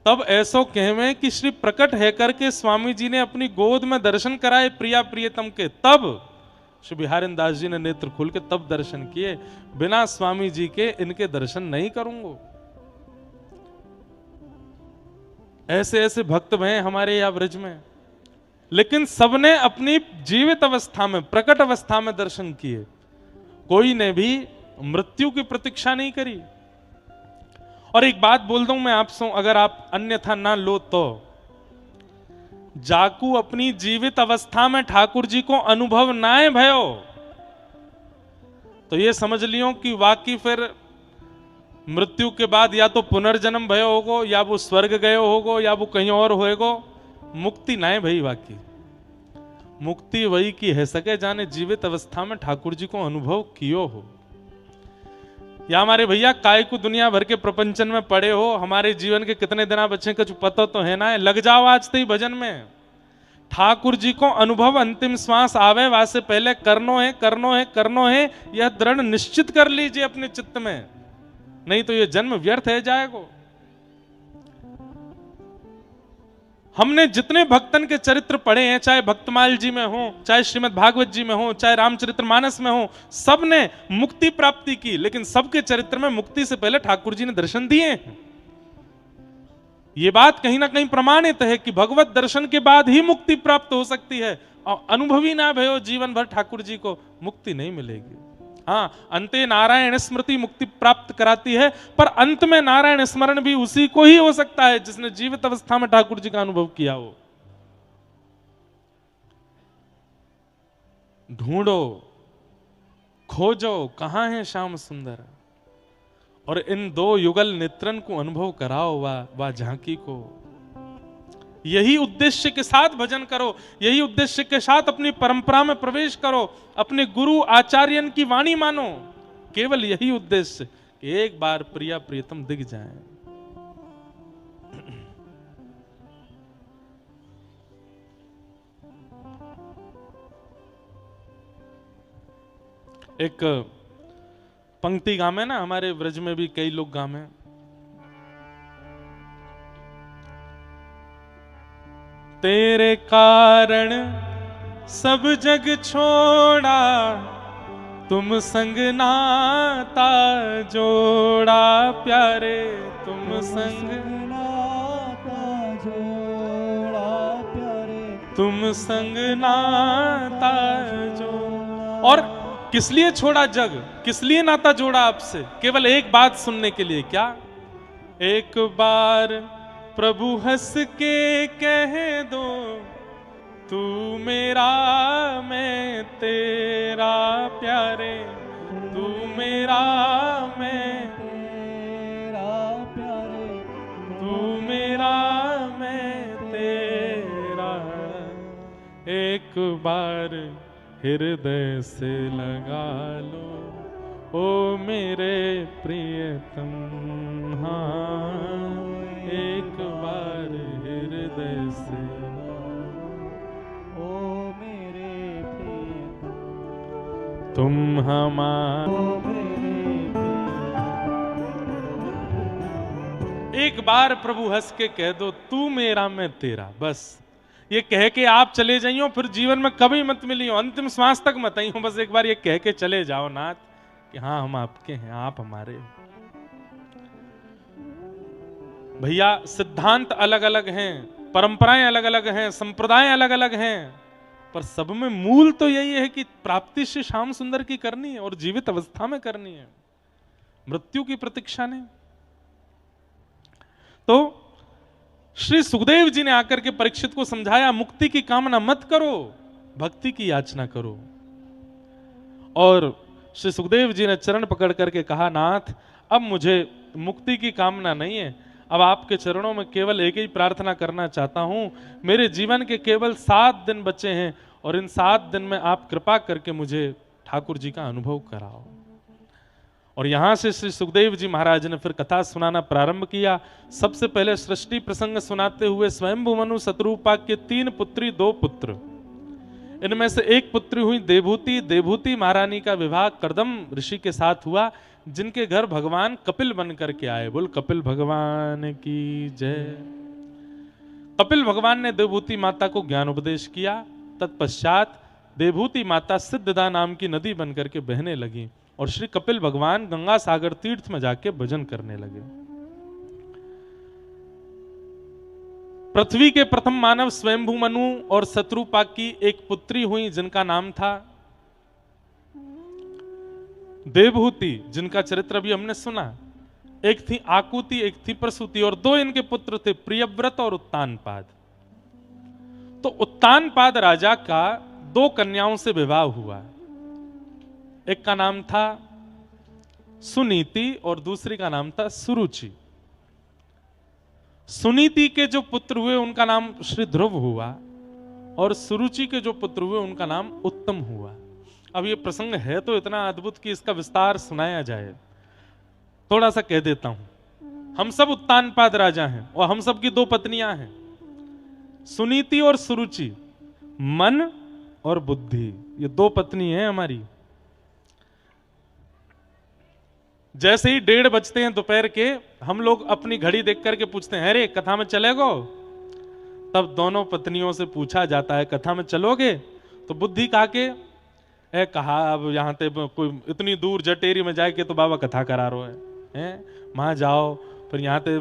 तब ऐसो कहवे कि श्री प्रकट है करके स्वामी जी ने अपनी गोद में दर्शन कराए प्रिया प्रियतम के, तब श्री बिहारिन दास जी ने नेत्र खोल के तब दर्शन किए। बिना स्वामी जी के इनके दर्शन नहीं करूंगा। ऐसे ऐसे भक्त हैं हमारे यहाँ ब्रज में, लेकिन सबने अपनी जीवित अवस्था में प्रकट अवस्था में दर्शन किए, कोई ने भी मृत्यु की प्रतीक्षा नहीं करी। और एक बात बोल दूं मैं आपसे, अगर आप अन्यथा ना लो तो जाकू अपनी जीवित अवस्था में ठाकुर जी को अनुभव नाए भयो, तो ये समझ लियो कि वाकई फिर मृत्यु के बाद या तो पुनर्जन्म भयो होगो, या वो स्वर्ग गयो होगो, या वो कहीं और होएगो। मुक्ति नाए भई वाकई। मुक्ति वही की है सके जाने जीवित अवस्था में ठाकुर जी को अनुभव कियो हो। या हमारे भैया काय को दुनिया भर के प्रपंचन में पड़े हो, हमारे जीवन के कितने दिन बचे कुछ पता तो है ना। लग जाओ आज ते भजन में। ठाकुर जी को अनुभव अंतिम श्वास आवे वासे पहले करनो है, करनो है, करनो है, यह दृढ़ निश्चित कर लीजिए अपने चित्त में, नहीं तो यह जन्म व्यर्थ है जाएगा। हमने जितने भक्तन के चरित्र पढ़े हैं, चाहे भक्तमाल जी में हो, चाहे श्रीमद् भागवत जी में हो, चाहे रामचरितमानस में हो, सब ने मुक्ति प्राप्ति की, लेकिन सबके चरित्र में मुक्ति से पहले ठाकुर जी ने दर्शन दिए हैं। ये बात कहीं ना कहीं प्रमाणित है कि भगवत दर्शन के बाद ही मुक्ति प्राप्त हो सकती है, और अनुभवी ना भयो जीवन भर ठाकुर जी को मुक्ति नहीं मिलेगी। हाँ, अंते नारायण स्मृति मुक्ति प्राप्त कराती है, पर अंत में नारायण स्मरण भी उसी को ही हो सकता है जिसने जीवित अवस्था में ठाकुर जी का अनुभव किया हो। ढूंढो, खोजो, कहां है श्याम सुंदर, और इन दो युगल नेत्रन को अनुभव कराओ वा झांकी को। यही उद्देश्य के साथ भजन करो, यही उद्देश्य के साथ अपनी परंपरा में प्रवेश करो, अपने गुरु आचार्यन की वाणी मानो। केवल यही उद्देश्य कि एक बार प्रिया प्रियतम दिख जाए। एक पंक्ति गामे ना, हमारे व्रज में भी कई लोग गामे, तेरे कारण सब जग छोड़ा, तुम संग नाता जोड़ा प्यारे, तुम संग नाता जोड़ा प्यारे, तुम संग नाता जोड़ा। और किस लिए छोड़ा जग, किस लिए नाता जोड़ा आपसे? केवल एक बात सुनने के लिए। क्या? एक बार प्रभु हंस के कह दो, तू मेरा मैं तेरा प्यारे, तू मेरा मैं तेरा प्यारे, तू मेरा मैं तेरा। एक बार हृदय से लगा लो, ओ मेरे प्रियतम। हाँ, एक बार हृदय से, ओ मेरे प्रियतम, तुम हमारे। एक बार प्रभु हंस के कह दो, तू मेरा मैं तेरा। बस ये कह के आप चले जाइयो, फिर जीवन में कभी मत मिलियो, अंतिम श्वास तक मत आइयो। बस एक बार ये कह के चले जाओ नाथ कि हाँ, हम आपके हैं, आप हमारे। भैया सिद्धांत अलग अलग हैं, परंपराएं अलग अलग हैं, संप्रदाय अलग अलग हैं, पर सब में मूल तो यही है कि प्राप्ति से श्याम सुंदर की करनी है, और जीवित अवस्था में करनी है, मृत्यु की प्रतीक्षा नहीं। तो श्री सुखदेव जी ने आकर के परीक्षित को समझाया, मुक्ति की कामना मत करो, भक्ति की याचना करो। और श्री सुखदेव जी ने चरण पकड़ करके कहा, नाथ अब मुझे मुक्ति की कामना नहीं है, अब आपके चरणों में केवल एक ही प्रार्थना करना चाहता हूं। मेरे जीवन के केवल 7 दिन बचे हैं, और इन 7 दिन में आप कृपा करके मुझे ठाकुर जी का अनुभव कराओ। और यहां से श्री सुखदेव जी महाराज ने फिर कथा सुनाना प्रारंभ किया। सबसे पहले सृष्टि प्रसंग सुनाते हुए स्वयंभू मनु शत्रुपा के 3 पुत्री 2 पुत्र, इनमें से एक पुत्री हुई देवहूति। देवहूति महारानी का विवाह कर्दम ऋषि के साथ हुआ, जिनके घर भगवान कपिल बन करके आए। बोल कपिल भगवान की जय। कपिल भगवान ने देवहूति माता को ज्ञान उपदेश किया। तत्पश्चात देवहूति माता सिद्धदा नाम की नदी बन करके बहने लगी, और श्री कपिल भगवान गंगा सागर तीर्थ में जाके भजन करने लगे। पृथ्वी के प्रथम मानव स्वयंभू मनु और शत्रुपा की एक पुत्री हुई, जिनका नाम था देवहूति, जिनका चरित्र अभी हमने सुना। एक थी आकुति, एक थी प्रसूति, और 2 इनके पुत्र थे, प्रियव्रत और उत्तानपाद। तो उत्तानपाद राजा का 2 कन्याओं से विवाह हुआ। एक का नाम था सुनीति और दूसरी का नाम था सुरुचि। सुनीति के जो पुत्र हुए उनका नाम श्री ध्रुव हुआ और सुरुचि के जो पुत्र हुए उनका नाम उत्तम हुआ। अब ये प्रसंग है तो इतना अद्भुत कि इसका विस्तार सुनाया जाए, थोड़ा सा कह देता हूं। हम सब उत्तानपाद राजा हैं और हम सब की 2 पत्नियां हैं, सुनीति और सुरुचि, मन और बुद्धि, ये 2 पत्नी हैं हमारी। जैसे ही 1:30 बजते हैं दोपहर के, हम लोग अपनी घड़ी देख करके पूछते हैं, अरे कथा में चलेगो? तब दोनों पत्नियों से पूछा जाता है, कथा में चलोगे? तो बुद्धि कहा के कहा अब यहाँ ते कोई इतनी दूर जटेरी में जाके तो बाबा कथा करा रहे हैं, वहां जाओ, फिर यहाँ ते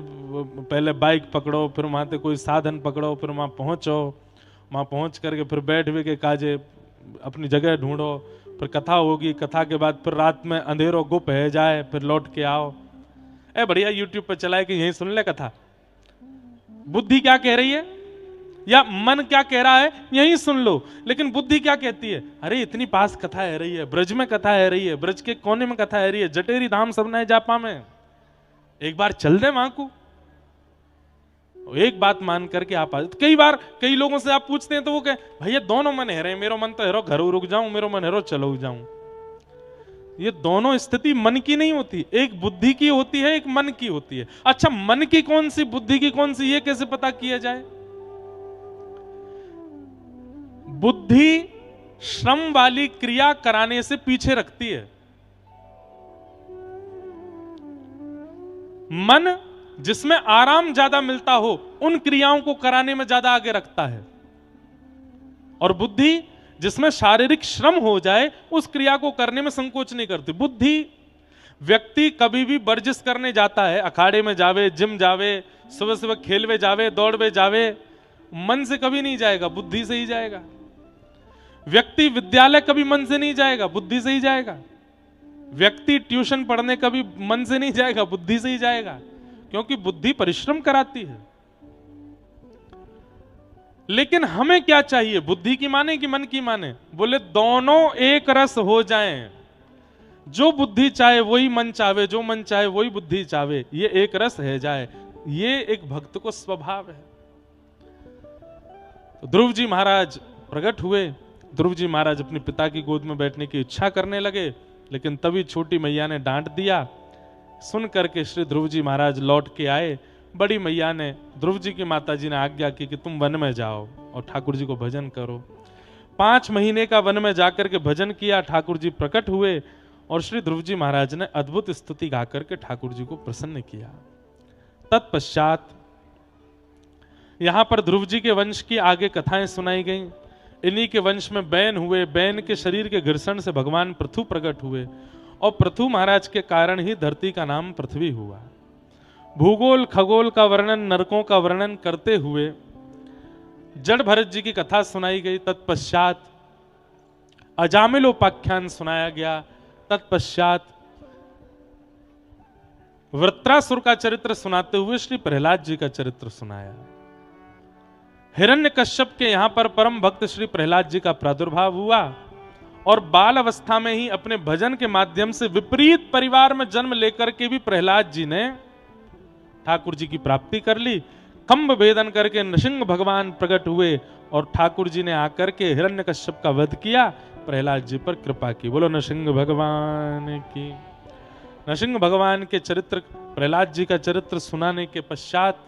पहले बाइक पकड़ो, फिर वहां ते कोई साधन पकड़ो, फिर वहां पहुंचो, वहां पहुंच करके फिर बैठ भी के काजे अपनी जगह ढूंढो, फिर कथा होगी, कथा के बाद फिर रात में अंधेरों गुप है जाए, फिर लौट के आओ। बढ़िया यूट्यूब पे चलाए कि यहीं सुन ले कथा। बुद्धि क्या कह रही है या मन क्या कह रहा है यहीं सुन लो, लेकिन बुद्धि क्या कहती है, अरे इतनी पास कथा है रही है, ब्रज में कथा है रही है, ब्रज के कोने में कथा है रही है, जटेरी धाम सब नए जापा में, एक बार चल दे वहां को। एक बात मान करके आप कई बार कई लोगों से आप पूछते हैं तो वो कहे भैया दोनों मन है रहे, मेरो मन तो हेरो घरों रुक जाऊं, मेरो मन हेरो चलो जाऊं। ये दोनों स्थिति मन की नहीं होती, एक बुद्धि की होती है, एक मन की होती है। अच्छा मन की कौन सी, बुद्धि की कौन सी, ये कैसे पता किया जाए? बुद्धि श्रम वाली क्रिया कराने से पीछे रखती है, मन जिसमें आराम ज्यादा मिलता हो उन क्रियाओं को कराने में ज्यादा आगे रखता है, और बुद्धि जिसमें शारीरिक श्रम हो जाए उस क्रिया को करने में संकोच नहीं करती। बुद्धि, व्यक्ति कभी भी वर्जिश करने जाता है, अखाड़े में जावे, जिम जावे, सुबह सुबह खेलवे जावे, दौड़वे जावे, मन से कभी नहीं जाएगा, बुद्धि से ही जाएगा। व्यक्ति विद्यालय कभी मन से नहीं जाएगा, बुद्धि से ही जाएगा। व्यक्ति ट्यूशन पढ़ने कभी मन से नहीं जाएगा, बुद्धि से ही जाएगा, क्योंकि बुद्धि परिश्रम कराती है। लेकिन हमें क्या चाहिए, बुद्धि की माने कि मन की माने? बोले दोनों एक रस हो जाएं, जो बुद्धि चाहे वही मन चाहे, जो मन चाहे वही बुद्धि चाहे, ये एक रस है जाए, ये एक भक्त को स्वभाव है। तो ध्रुव जी महाराज प्रकट हुए। ध्रुव जी महाराज अपने पिता की गोद में बैठने की इच्छा करने लगे, लेकिन तभी छोटी मैया ने डांट दिया। सुन करके श्री ध्रुव जी महाराज लौट के आए। बड़ी मैया ने, ध्रुव जी की माता जी ने आज्ञा की कि तुम वन में जाओ और ठाकुर जी को भजन करो। 5 महीने का वन में जाकर के भजन किया। ठाकुर जी प्रकट हुए और श्री ध्रुव जी महाराज ने अद्भुत स्तुति गा करके ठाकुर जी को प्रसन्न किया। तत्पश्चात यहां पर ध्रुव जी के वंश की आगे कथाएं सुनाई गईं। इन्हीं के वंश में बैन हुए, बैन के शरीर के घर्षण से भगवान पृथु प्रकट हुए और पृथु महाराज के कारण ही धरती का नाम पृथ्वी हुआ। भूगोल खगोल का वर्णन, नरकों का वर्णन करते हुए जड़ भरत जी की कथा सुनाई गई। तत्पश्चात अजामिलोपाख्यान सुनाया गया। तत्पश्चात वृत्रासुर का चरित्र सुनाते हुए श्री प्रहलाद जी का चरित्र सुनाया। हिरण्यकश्यप के यहां पर परम भक्त श्री प्रहलाद जी का प्रादुर्भाव हुआ और बाल अवस्था में ही अपने भजन के माध्यम से विपरीत परिवार में जन्म लेकर के भी प्रहलाद जी ने ठाकुर जी की प्राप्ति कर ली। खंभ भेदन करके नृसिंह भगवान प्रकट हुए और ठाकुर जी ने आकर के हिरण्यकश्यप का वध किया, प्रहलाद जी पर कृपा की। बोलो नृसिंह भगवान की। नृसिंह भगवान के चरित्र, प्रहलाद जी का चरित्र सुनाने के पश्चात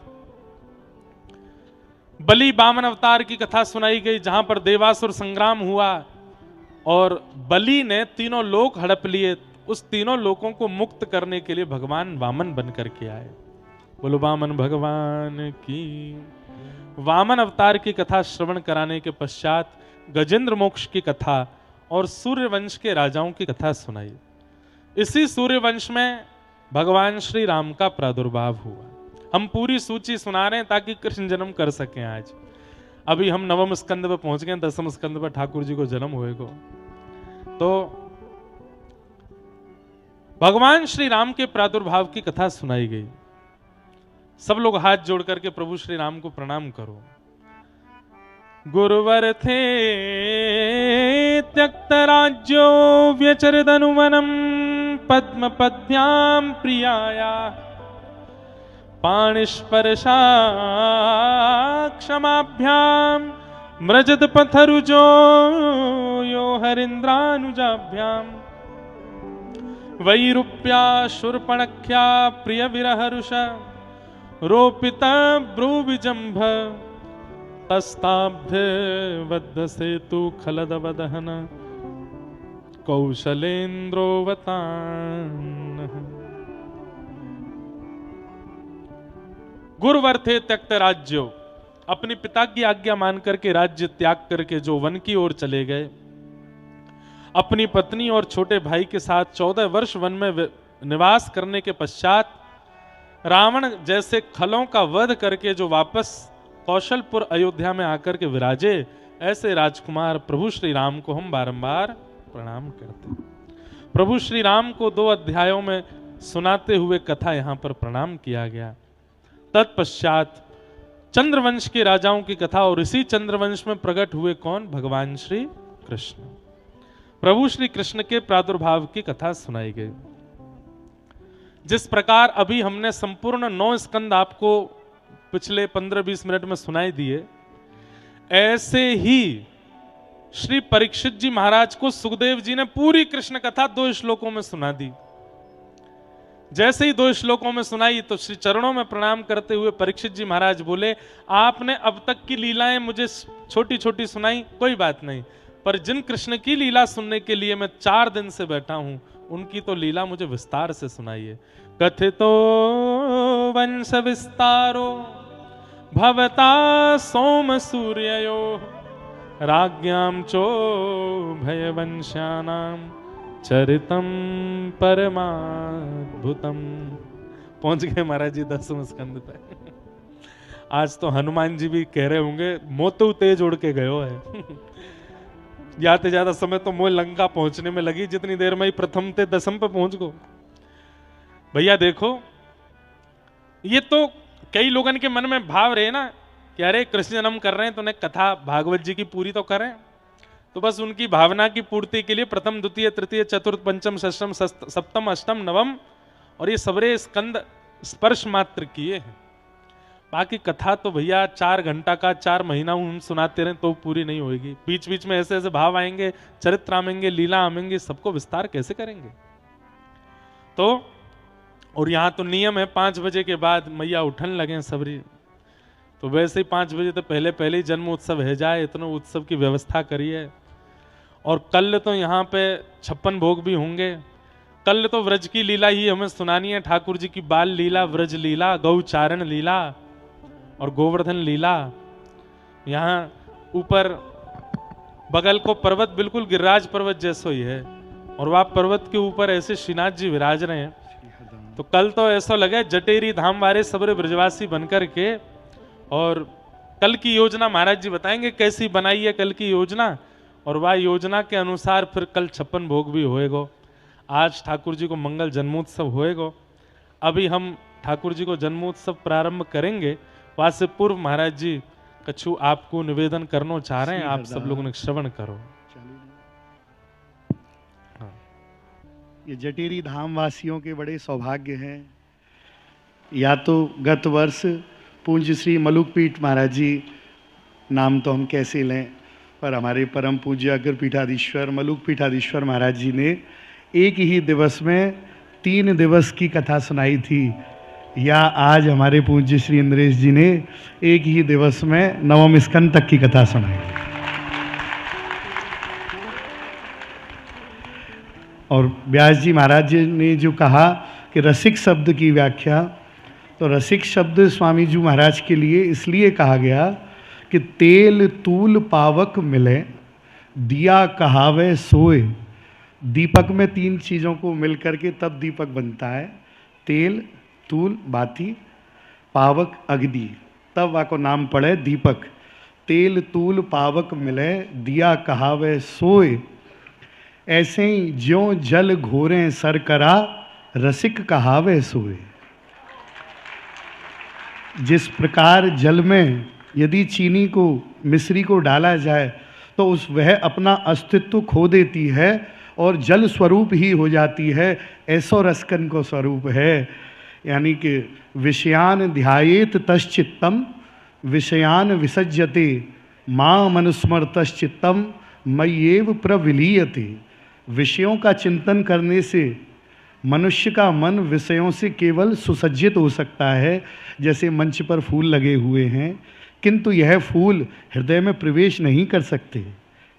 बलि वामन अवतार की कथा सुनाई गई, जहां पर देवासुर संग्राम हुआ और बलि ने 3 लोक हड़प लिए। उस 3 लोकों को मुक्त करने के लिए भगवान वामन बन करके आए। बोलो वामन भगवान की। वामन अवतार की कथा श्रवण कराने के पश्चात गजेंद्र मोक्ष की कथा और सूर्यवंश के राजाओं की कथा सुनाई। इसी सूर्यवंश में भगवान श्री राम का प्रादुर्भाव हुआ। हम पूरी सूची सुना रहे हैं ताकि कृष्ण जन्म कर सकें। आज अभी हम 9वें स्कंद पे पहुंच गए, 10वें स्कंद पे ठाकुर जी को जन्म होएगा। तो भगवान श्री राम के प्रादुर्भाव की कथा सुनाई गई। सब लोग हाथ जोड़ करके प्रभु श्री राम को प्रणाम करो। गुरुवर थे त्यक्त राज्यो व्यचरदनुवनम पद्म पद्भ्याम प्रियाया पाणिस्पर्शा क्षमाभ्याम मृजत पथरुजो यो हरिन्द्रानुजाभ्याम वैरूप्या शूर्पणख्या प्रिय विरहरुष रोपिता ब्रूविजंभ तस्ताब्ध वद्ध सेतु खलदवदहन कौशलेन्द्रोवतान। गुरुवर थे त्यक्त राज्यो, अपने पिता की आज्ञा मान करके राज्य त्याग करके जो वन की ओर चले गए। अपनी पत्नी और छोटे भाई के साथ 14 वर्ष वन में निवास करने के पश्चात रावण जैसे खलों का वध करके जो वापस कौशलपुर अयोध्या में आकर के विराजे, ऐसे राजकुमार प्रभु श्री राम को हम बारंबार प्रणाम करते हैं। प्रभु श्री राम को 2 अध्यायों में सुनाते हुए कथा यहां पर प्रणाम किया गया। तत्पश्चात चंद्रवंश के राजाओं की कथा, और इसी चंद्रवंश में प्रकट हुए कौन? भगवान श्री कृष्ण। प्रभु श्री कृष्ण के प्रादुर्भाव की कथा सुनाई गई। जिस प्रकार अभी हमने संपूर्ण 9 स्कंद आपको पिछले 15-20 मिनट में सुनाई दिए, ऐसे ही श्री परीक्षित जी महाराज को सुखदेव जी ने पूरी कृष्ण कथा 2 श्लोकों में सुना दी। जैसे ही 2 श्लोकों में सुनाई तो श्री चरणों में प्रणाम करते हुए परीक्षित जी महाराज बोले, आपने अब तक की लीलाएं मुझे छोटी छोटी सुनाई, कोई बात नहीं, पर जिन कृष्ण की लीला सुनने के लिए मैं 4 दिन से बैठा हूं, उनकी तो लीला मुझे विस्तार से सुनाइए। कथितो वंश विस्तारो भवता सोम सूर्ययो राज्ञां चो भयवंश्यानां चरितम परमाद्भुतम। पहुंच गए महाराज जी 10वें स्कंद पे। आज तो हनुमान जी भी कह रहे होंगे मोतु तेज उड़ के गयो है। जाते ज्यादा समय तो मोह लंका पहुंचने में लगी, जितनी देर में ही प्रथम ते 10म पे पहुंच गो। भैया देखो, ये तो कई लोगों के मन में भाव रहे ना कि अरे कृष्ण जन्म कर रहे हैं तो उन्हें कथा भागवत जी की पूरी तो करें, तो बस उनकी भावना की पूर्ति के लिए प्रथम द्वितीय तृतीय चतुर्थ पंचम षष्ठम सप्तम अष्टम नवम और ये सबरे स्कंद स्पर्श मात्र किए हैं। बाकी कथा तो भैया 4 घंटा का 4 महीना हम सुनाते रहे तो पूरी नहीं होगी। बीच बीच में ऐसे ऐसे भाव आएंगे, चरित्र आएंगे, लीला आएंगे, सबको विस्तार कैसे करेंगे? तो और यहाँ तो नियम है 5 बजे के बाद मैया उठन लगे सबरी, तो वैसे ही 5 बजे तो पहले पहले ही जन्म उत्सव है जाए, इतना उत्सव की व्यवस्था करिए। और कल तो यहाँ पे 56 भोग भी होंगे। कल तो व्रज की लीला ही हमें सुनानी है, ठाकुर जी की बाल लीला, व्रज लीला, गौचारण लीला और गोवर्धन लीला। यहाँ ऊपर बगल को पर्वत बिल्कुल गिरिराज पर्वत जैसा ही है, और वह पर्वत के ऊपर ऐसे श्रीनाथ जी विराज रहे हैं। तो कल तो ऐसा लगे जटेरी धाम वाले सबरे ब्रजवासी बनकर के, और कल की योजना महाराज जी बताएंगे कैसी बनाई है कल की योजना, और वह योजना के अनुसार फिर कल 56 भोग भी होएगो। आज ठाकुर जी को मंगल जन्मोत्सव होएगो। अभी हम ठाकुर जी को जन्मोत्सव प्रारंभ करेंगे, वहां से पूर्व महाराज जी कछु आपको निवेदन करना चाह रहे हैं, आप सब लोगों ने श्रवण करो। हाँ। ये जटेरी धाम वासियों के बड़े सौभाग्य हैं। या तो गत वर्ष पूज्य श्री मलुकपीठ महाराज जी, नाम तो हम कैसे लें, पर हमारे परम पूज्य अग्रपीठाधीश्वर मलुकपीठाधीश्वर महाराज जी ने एक ही दिवस में 3 दिवस की कथा सुनाई थी, या आज हमारे पूज्य श्री इंद्रेश जी ने एक ही दिवस में 9वें स्कंद तक की कथा सुनाई। और व्यास जी महाराज जी ने जो कहा कि रसिक शब्द की व्याख्या, तो रसिक शब्द स्वामी जी महाराज के लिए इसलिए कहा गया कि तेल तूल पावक मिले दिया कहावे सोए। दीपक में 3 चीज़ों को मिल करके तब दीपक बनता है, तेल तूल बाती, पावक अग्नि, तब वह को नाम पड़े दीपक। तेल तूल पावक मिले दिया कहावे सोए, ऐसे ही ज्यों जल घोरे सर करा रसिक कहावे सोए। जिस प्रकार जल में यदि चीनी को, मिश्री को डाला जाए तो वह अपना अस्तित्व खो देती है और जल स्वरूप ही हो जाती है। ऐसो रसकन को स्वरूप है। यानी कि विषयान ध्यायेत तश्चित्तम विषयान विसज्जते मां मनुस्मृतश्चित्तम मय्येव प्रविलीयते। विषयों का चिंतन करने से मनुष्य का मन विषयों से केवल सुसज्जित हो सकता है, जैसे मंच पर फूल लगे हुए हैं, किंतु यह फूल हृदय में प्रवेश नहीं कर सकते,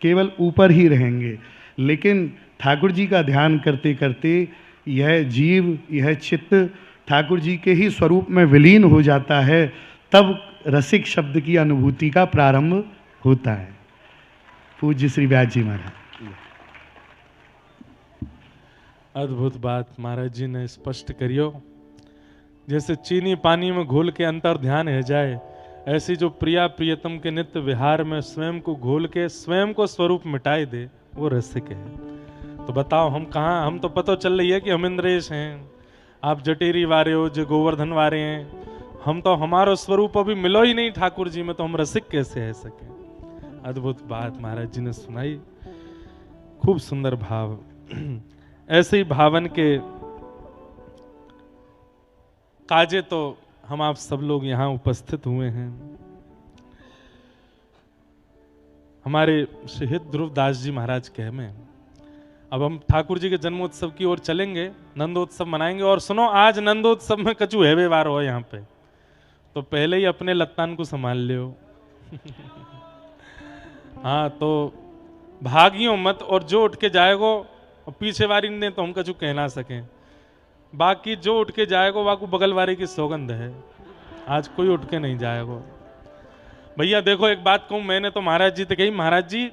केवल ऊपर ही रहेंगे। लेकिन ठाकुर जी का ध्यान करते करते यह जीव, यह चित्त ठाकुर जी के ही स्वरूप में विलीन हो जाता है, तब रसिक शब्द की अनुभूति का प्रारंभ होता है। पूज्य श्री व्यास जी महाराज। अद्भुत बात महाराज जी ने स्पष्ट करियो। जैसे चीनी पानी में घोल के अंतर ध्यान है जाए, ऐसी जो प्रिया प्रियतम के नित्य विहार में स्वयं को घोल के स्वयं को स्वरूप मिटाए दे, वो रसिक है। तो बताओ हम कहाँ, हम तो पता चल रही है कि हम इंद्रेश हैं, आप जटेरी वारे हो, जो गोवर्धन वारे हैं, हम तो हमारा स्वरूप अभी मिलो ही नहीं ठाकुर जी में, तो हम रसिक कैसे है सके। अद्भुत बात महाराज जी ने सुनाई, खूब सुंदर भाव। ऐसे ही भावन के काजे तो हम आप सब लोग यहाँ उपस्थित हुए हैं। हमारे शहीद ध्रुवदास जी महाराज के में अब हम ठाकुर जी के जन्मोत्सव की ओर चलेंगे, नंदोत्सव मनाएंगे। और सुनो, आज नंदोत्सव में कछु है वार हो यहाँ पे, तो पहले ही अपने लत्तान को संभाल लियो। हाँ, तो भागियों मत, और जो उठ के जाएगो और पीछे वारी ने तो हम कछु कह ना सकें, बाकी जो उठ के जाएगो वाकू बगल वारी की सौगंध है। आज कोई उठ के नहीं जाएगो। भैया देखो एक बात कहूँ, मैंने तो महाराज जी से कही, महाराज जी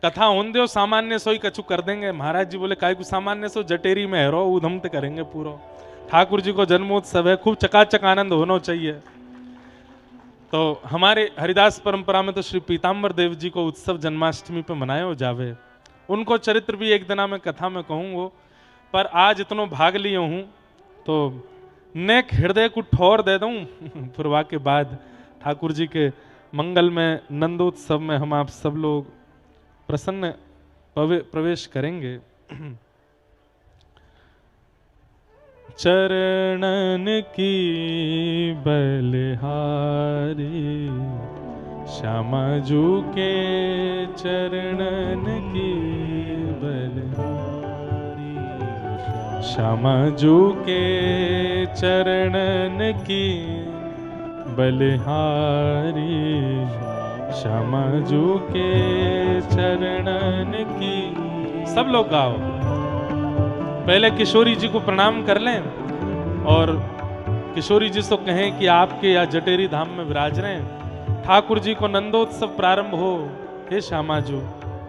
कथा होन दो, सामान्य सो ही कछु कर देंगे। महाराज जी बोले काय को सामान्य सो, जटेरी में हेरो उधमते करेंगे पूरा। ठाकुर जी को जन्मोत्सव है, खूब चकाचक आनंद होना चाहिए। तो हमारे हरिदास परंपरा में तो श्री पीताम्बर देव जी को उत्सव जन्माष्टमी पे मनाया हो जावे। उनको चरित्र भी एक दिना में कथा में कहूँगो, पर आज इतनो भाग लिए हूँ तो नेक हृदय को ठोर दे दूँ। फिर के बाद ठाकुर जी के मंगल में नंदोत्सव में हम आप सब लोग प्रसन्न प्रवेश करेंगे। चरणन की बलिहारी श्यामा जू के चरणन की बलिहारी, श्यामा जू के चरणन की बलिहारी, श्यामा जू के चरणन की। सब लोग गाओ। पहले किशोरी जी को प्रणाम कर लें और किशोरी जी से कहें कि आपके या जटेरी धाम में विराज रहे हैं। ठाकुर जी को नंदोत्सव प्रारंभ हो, हे श्यामाजू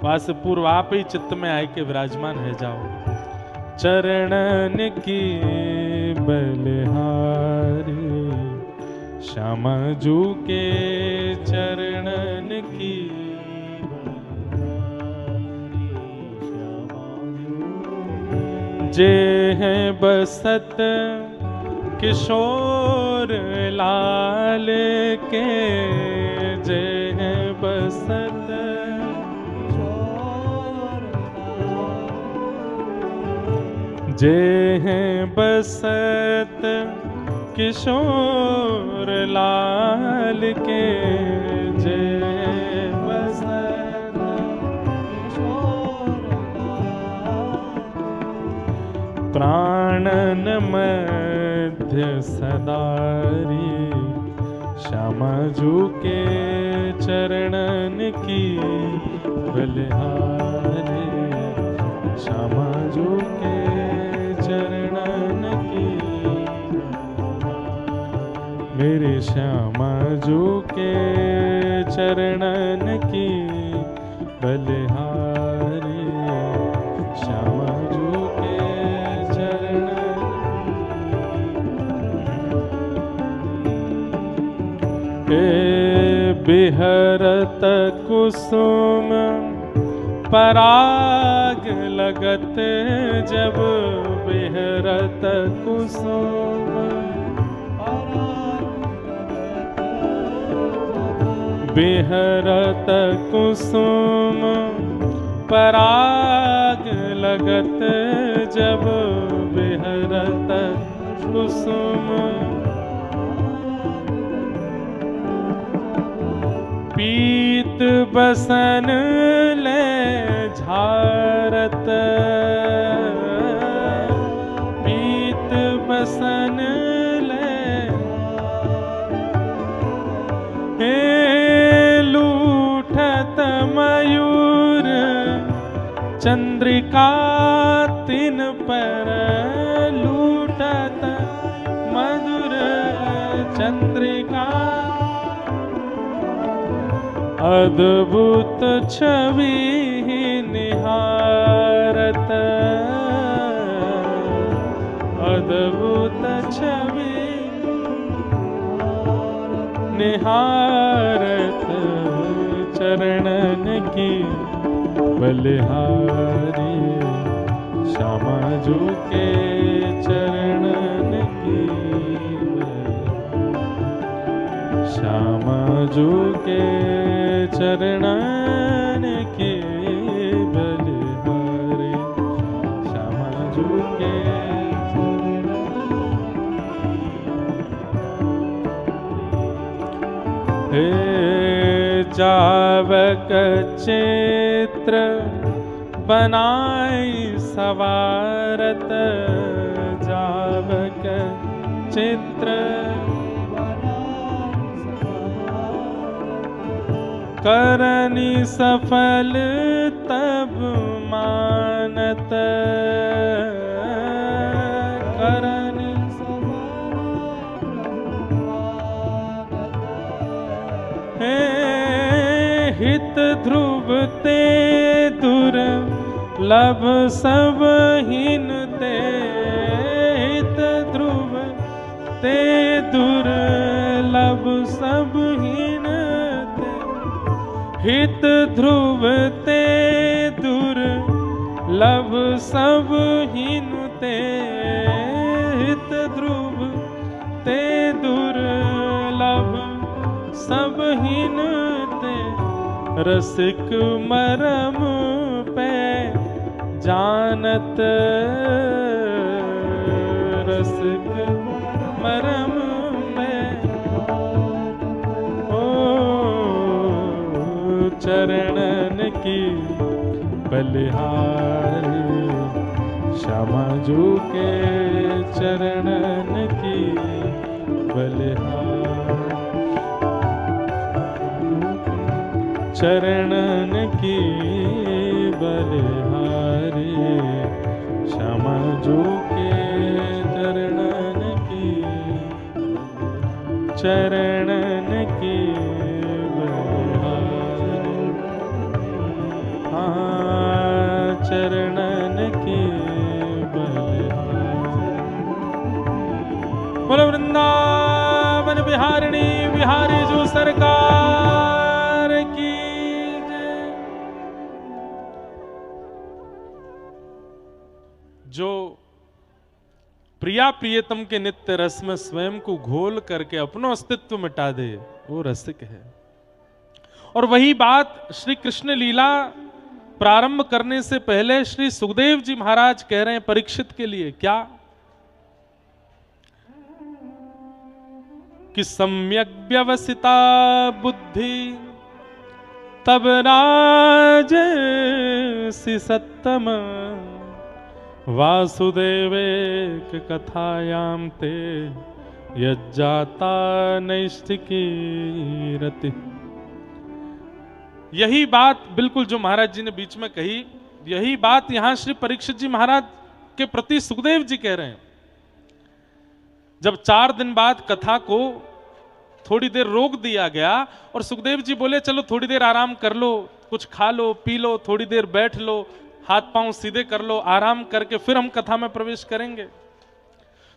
वहां से पूर्व आप ही चित्त में आए के विराजमान है जाओ। चरणन की बलिहारी श्यामाजू के चरणन की, जे हैं बसत किशोर लाल के, जे हैं बसत जे हैं बसत किशोर लाल के, जे बसत प्राणन मध्य सदारी, श्यामाजू के चरणन की बलिहारी, श्यामाजू के चरणन की, मेरे श्यामाजू के चरणन की बलिहारी, श्यामाजू बिहरत कुसुम पराग लगत, जब बिहरत कुसुम बिहरत कुसुम पराग लगत जब, बिहरत कुसुम पीत बसन ले झारत, पीत बसन ले लूठत मयूर चंद्रिका तिन पर, लूठत मधुर चंद्रिका अद्भुत छवि निहारत, अद्भुत छवि निहारत चरणन की बलिहारी, श्यामा जो के चरणन की, श्यामा जो के चरणन के बलिहारी, श्यामा जो के हे जावक चित्र बनाई सवारत, जावक चित्र करनी सफल तब मानत, करनी हे हित ध्रुव ते दुर्लभ सब हीन ते, हित ध्रुव ते दुर्लभ सब हीन ते, हित ध्रुव ते दुर्लभ सब हीन ते, हित ध्रुव ते दुर्लभ सब हीन ते, रसिक मरम पे जानत, रसिक मरम पे चरणन की बलिहारी, श्यामा जो के चरणन की बलिहारी, चरणन की बलिहारी, श्यामा जो के चरणन की, चरणन की चरणन की बलिहारी। बोलो वृंदावन बिहारिणी बिहारी जो सरकार की जय। जो प्रिया प्रियतम के नित्य रस में स्वयं को घोल करके अपना अस्तित्व मिटा दे, वो रसिक है। और वही बात श्री कृष्ण लीला प्रारंभ करने से पहले श्री सुखदेव जी महाराज कह रहे हैं परीक्षित के लिए, क्या कि सम्यक व्यवसिता बुद्धि तब राजसी सत्तम, वासुदेवेक कथायाम ते यज्जाता नैष्ठिकी रति। यही बात बिल्कुल जो महाराज जी ने बीच में कही, यही बात यहां श्री परीक्षित जी महाराज के प्रति सुखदेव जी कह रहे हैं। जब 4 दिन बाद कथा को थोड़ी देर रोक दिया गया और सुखदेव जी बोले चलो थोड़ी देर आराम कर लो, कुछ खा लो पी लो, थोड़ी देर बैठ लो, हाथ पांव सीधे कर लो, आराम करके फिर हम कथा में प्रवेश करेंगे।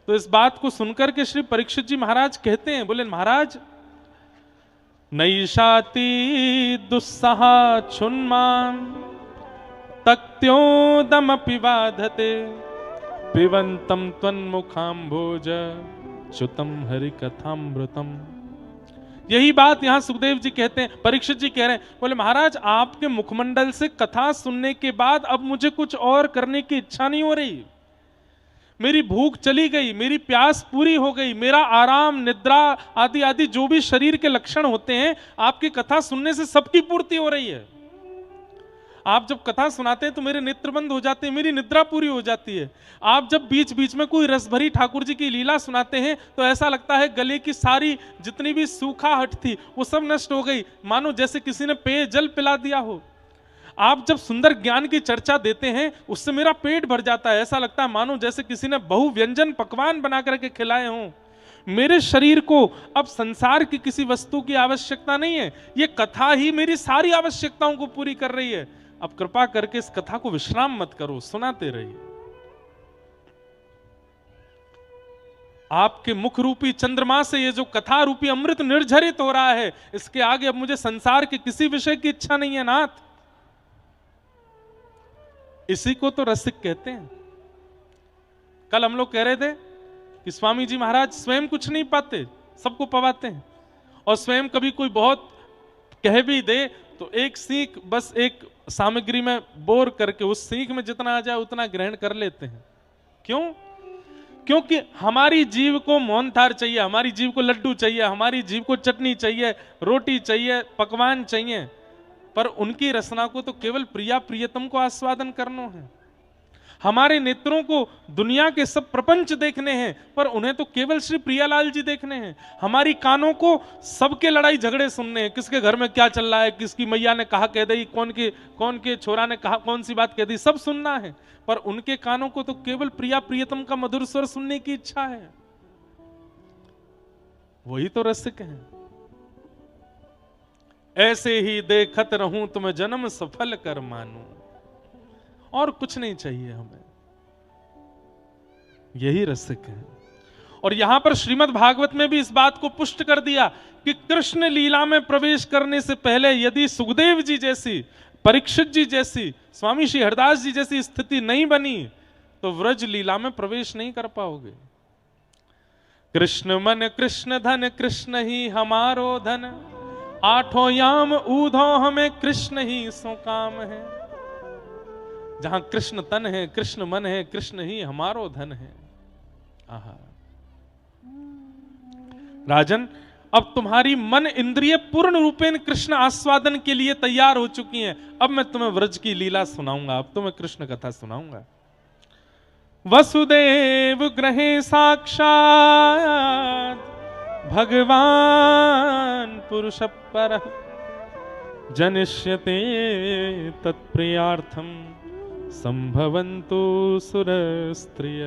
तो इस बात को सुनकर के श्री परीक्षित जी महाराज कहते हैं, बोले महाराज नैषाति दुस्सहा छुन्मां तक्त्योदमपि बाधते, पिबन्तं त्वन्मुखाम्भोज श्रुतं हरिकथामृतम्। यही बात यहां सुखदेव जी कहते हैं, परीक्षित जी कह रहे हैं, बोले महाराज आपके मुखमंडल से कथा सुनने के बाद अब मुझे कुछ और करने की इच्छा नहीं हो रही। मेरी भूख चली गई, मेरी प्यास पूरी हो गई, मेरा आराम, निद्रा आदि आदि जो भी शरीर के लक्षण होते हैं आपकी कथा सुनने से सबकी पूर्ति हो रही है। आप जब कथा सुनाते हैं तो मेरे नेत्र बंद हो जाते हैं, मेरी निद्रा पूरी हो जाती है। आप जब बीच बीच में कोई रस भरी ठाकुर जी की लीला सुनाते हैं तो ऐसा लगता है गले की सारी जितनी भी सूखाहट थी वो सब नष्ट हो गई, मानो जैसे किसी ने पेय जल पिला दिया हो। आप जब सुंदर ज्ञान की चर्चा देते हैं उससे मेरा पेट भर जाता है, ऐसा लगता है मानो जैसे किसी ने बहु व्यंजन पकवान बना करके खिलाए हों। मेरे शरीर को अब संसार की किसी वस्तु की आवश्यकता नहीं है, ये कथा ही मेरी सारी आवश्यकताओं को पूरी कर रही है। अब कृपा करके इस कथा को विश्राम मत करो, सुनाते रहिए। आपके मुख रूपी चंद्रमा से ये जो कथा रूपी अमृत निर्झरित हो रहा है, इसके आगे अब मुझे संसार के किसी विषय की इच्छा नहीं है नाथ। इसी को तो रसिक कहते हैं। कल हम लोग कह रहे थे कि स्वामी जी महाराज स्वयं कुछ नहीं पाते, सबको पवाते हैं, और स्वयं कभी कोई बहुत कह भी दे तो एक सीख बस एक सामग्री में बोर करके उस सीख में जितना आ जाए उतना ग्रहण कर लेते हैं। क्यों? क्योंकि हमारी जीव को मोहनथाल चाहिए, हमारी जीव को लड्डू चाहिए, हमारी जीव को चटनी चाहिए, रोटी चाहिए, पकवान चाहिए, पर उनकी रसना को तो केवल प्रिया प्रियतम को आस्वादन करना है। हमारे नेत्रों को दुनिया के सब प्रपंच देखने हैं, पर उन्हें तो केवल श्री प्रियालाल जी देखने हैं। हमारी कानों को सबके लड़ाई झगड़े सुनने हैं, किसके घर में क्या चल रहा है, किसकी मैया ने कहा कह दी, कौन के छोरा ने कहा कौन सी बात कह दी, सब सुनना है। पर उनके कानों को तो केवल प्रिया प्रियतम का मधुर स्वर सुनने की इच्छा है। वही तो रसिक हैं। ऐसे ही देखत रहूं तुम्हें जन्म सफल कर मानूं, और कुछ नहीं चाहिए हमें। यही रसिक है। और यहां पर श्रीमद् भागवत में भी इस बात को पुष्ट कर दिया कि कृष्ण लीला में प्रवेश करने से पहले यदि सुखदेव जी जैसी, परीक्षित जी जैसी, स्वामी श्री हरदास जी जैसी स्थिति नहीं बनी तो व्रज लीला में प्रवेश नहीं कर पाओगे। कृष्ण मन कृष्ण धन, कृष्ण ही हमारो धन, आठों याम ऊधो हमें कृष्ण ही सो काम है। जहां कृष्ण तन है, कृष्ण मन है, कृष्ण ही हमारो धन है। आहा राजन, अब तुम्हारी मन इंद्रिय पूर्ण रूपेण कृष्ण आस्वादन के लिए तैयार हो चुकी हैं। अब मैं तुम्हें व्रज की लीला सुनाऊंगा, अब तुम्हें कृष्ण कथा सुनाऊंगा। वसुदेव गृहे साक्षात् भगवान पुरुष परः, जनिष्यते तत्प्रियार्थम संभवन्तु सुरस्त्रिय।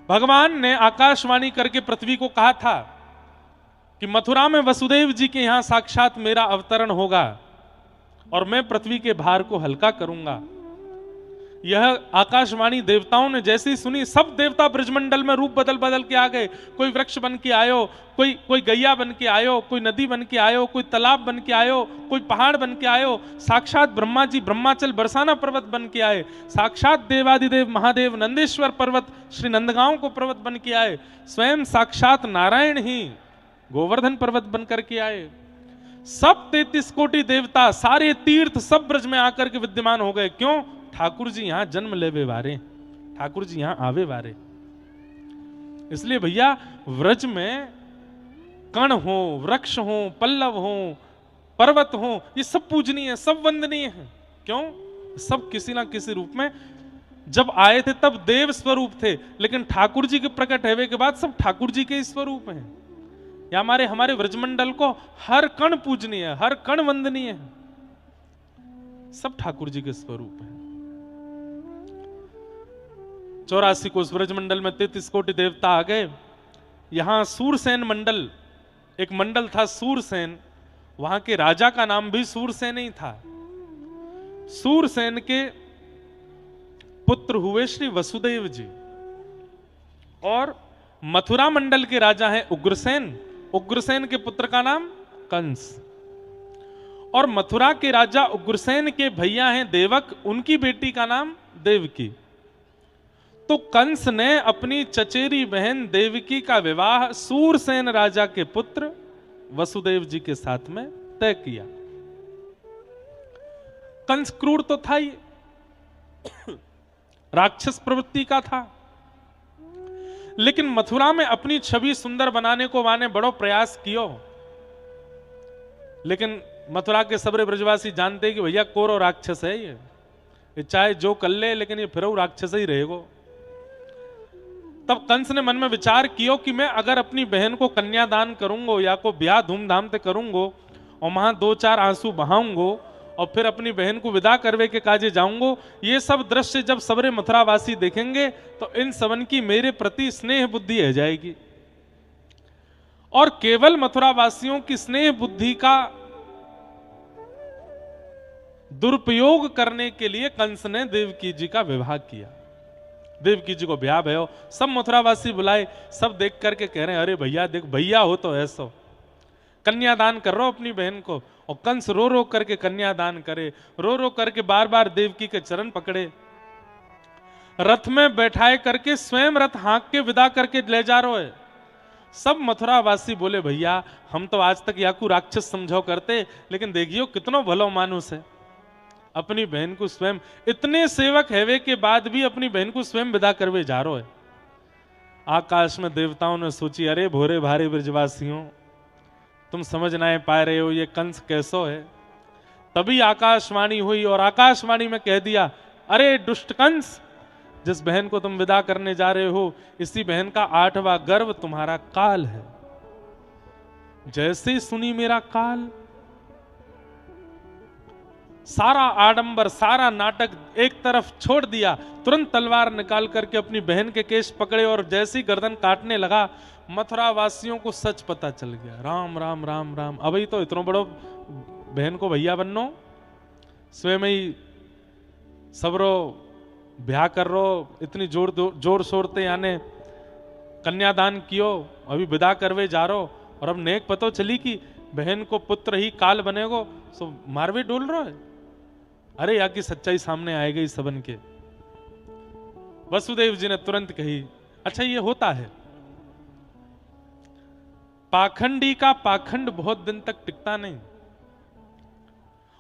भगवान ने आकाशवाणी करके पृथ्वी को कहा था कि मथुरा में वसुदेव जी के यहां साक्षात मेरा अवतरण होगा और मैं पृथ्वी के भार को हल्का करूंगा। यह आकाशवाणी देवताओं ने जैसी सुनी, सब देवता ब्रजमंडल में रूप बदल बदल के आ गए। कोई वृक्ष बन के आयो, कोई गैया बन के आयो, कोई नदी बन के आयो, कोई तालाब बन के आयो, कोई पहाड़ बन के आयो। साक्षात ब्रह्मा जी ब्रह्माचल बरसाना पर्वत बन के आए। साक्षात देवादिदेव महादेव नंदेश्वर पर्वत श्री नंदगांव को पर्वत बन के आए। स्वयं साक्षात नारायण ही गोवर्धन पर्वत बन करके आए। सब 33 कोटि देवता, सारे तीर्थ सब ब्रज में आकर के विद्यमान हो गए। क्यों? ठाकुर जी यहां जन्म लेवे वारे, ठाकुर जी यहां आवे वारे। इसलिए भैया व्रज में कण हो, वृक्ष हो, पल्लव हो, पर्वत हो, ये सब पूजनीय है, सब वंदनीय है। क्यों? सब किसी ना किसी रूप में जब आए थे तब देव स्वरूप थे, लेकिन ठाकुर जी के प्रकट होने के बाद सब ठाकुर जी के स्वरूप हैं। या हमारे व्रजमंडल को हर कण पूजनीय है, हर कण वंदनीय है, सब ठाकुर जी के स्वरूप है। 84 कोष ब्रजमंडल में 33 कोटि देवता आ गए। यहां सूरसेन मंडल, एक मंडल था सूरसेन, वहां के राजा का नाम भी सूरसेन ही था। सूरसेन के पुत्र हुए श्री वसुदेव जी, और मथुरा मंडल के राजा हैं उग्रसेन। उग्रसेन के पुत्र का नाम कंस, और मथुरा के राजा उग्रसेन के भैया हैं देवक, उनकी बेटी का नाम देवकी। तो कंस ने अपनी चचेरी बहन देवकी का विवाह सूरसेन राजा के पुत्र वसुदेव जी के साथ में तय किया। कंस क्रूर तो था ही, राक्षस प्रवृत्ति का था, लेकिन मथुरा में अपनी छवि सुंदर बनाने को माने बड़ो प्रयास कियो। लेकिन मथुरा के सबरे ब्रजवासी जानते कि भैया कोरो राक्षस है ये चाहे जो कर ले लेकिन ये फिर राक्षस ही रहेगो। तब कंस ने मन में विचार कियो कि मैं अगर अपनी बहन को कन्यादान करूंगो या को ब्याह धूमधाम से करूंगो और वहां 2-4 आंसू बहाऊंगो और फिर अपनी बहन को विदा करवे के काजे जाऊंगो, ये सब दृश्य जब सबरे मथुरावासी देखेंगे तो इन सबन की मेरे प्रति स्नेह बुद्धि रह जाएगी। और केवल मथुरावासियों की स्नेह बुद्धि का दुरुपयोग करने के लिए कंस ने देवकी जी का विवाह किया। देवकी जी को ब्याह भयो, सब मथुरावासी बुलाए, सब देख करके कह रहे हैं अरे भैया देख, भैया हो तो ऐसो कन्यादान कर रहा अपनी बहन को। और कंस रो रो करके कन्यादान करे, रो रो करके बार बार देवकी के चरण पकड़े, रथ में बैठाए करके स्वयं रथ हाँक के विदा करके ले जा रहे है। सब मथुरावासी बोले भैया हम तो आज तक याकू राक्षस समझो करते, लेकिन देखियो कितनो भलो मानुस है, अपनी बहन को स्वयं, इतने सेवक हैवे के बाद भी अपनी बहन को स्वयं विदा करवे जा रहे है। आकाश में देवताओं ने सोची अरे भोरे भारे ब्रजवासियों, तुम समझ ना पा रहे हो ये कंस कैसो है। तभी आकाशवाणी हुई और आकाशवाणी में कह दिया अरे दुष्ट कंस, जिस बहन को तुम विदा करने जा रहे हो इसी बहन का 8वां गर्भ तुम्हारा काल है। जैसे सुनी मेरा काल, सारा आडंबर सारा नाटक एक तरफ छोड़ दिया, तुरंत तलवार निकाल करके अपनी बहन के केश पकड़े और जैसी गर्दन काटने लगा, मथुरा वासियों को सच पता चल गया। राम राम राम राम, अभी तो इतना बड़ो बहन को भैया बननो, स्वयं ही सबरो ब्याह कर रो, इतनी जोर शोरते यानी कन्यादान कियो, अभी विदा करवे जा रो, और अब नेक पतो चली कि बहन को पुत्र ही काल बनेगो, सो मारवे डोल रहा है। अरे या की सच्चाई सामने आएगी सबन के। वसुदेव जी ने तुरंत कही अच्छा ये होता है, पाखंडी का पाखंड बहुत दिन तक टिकता नहीं,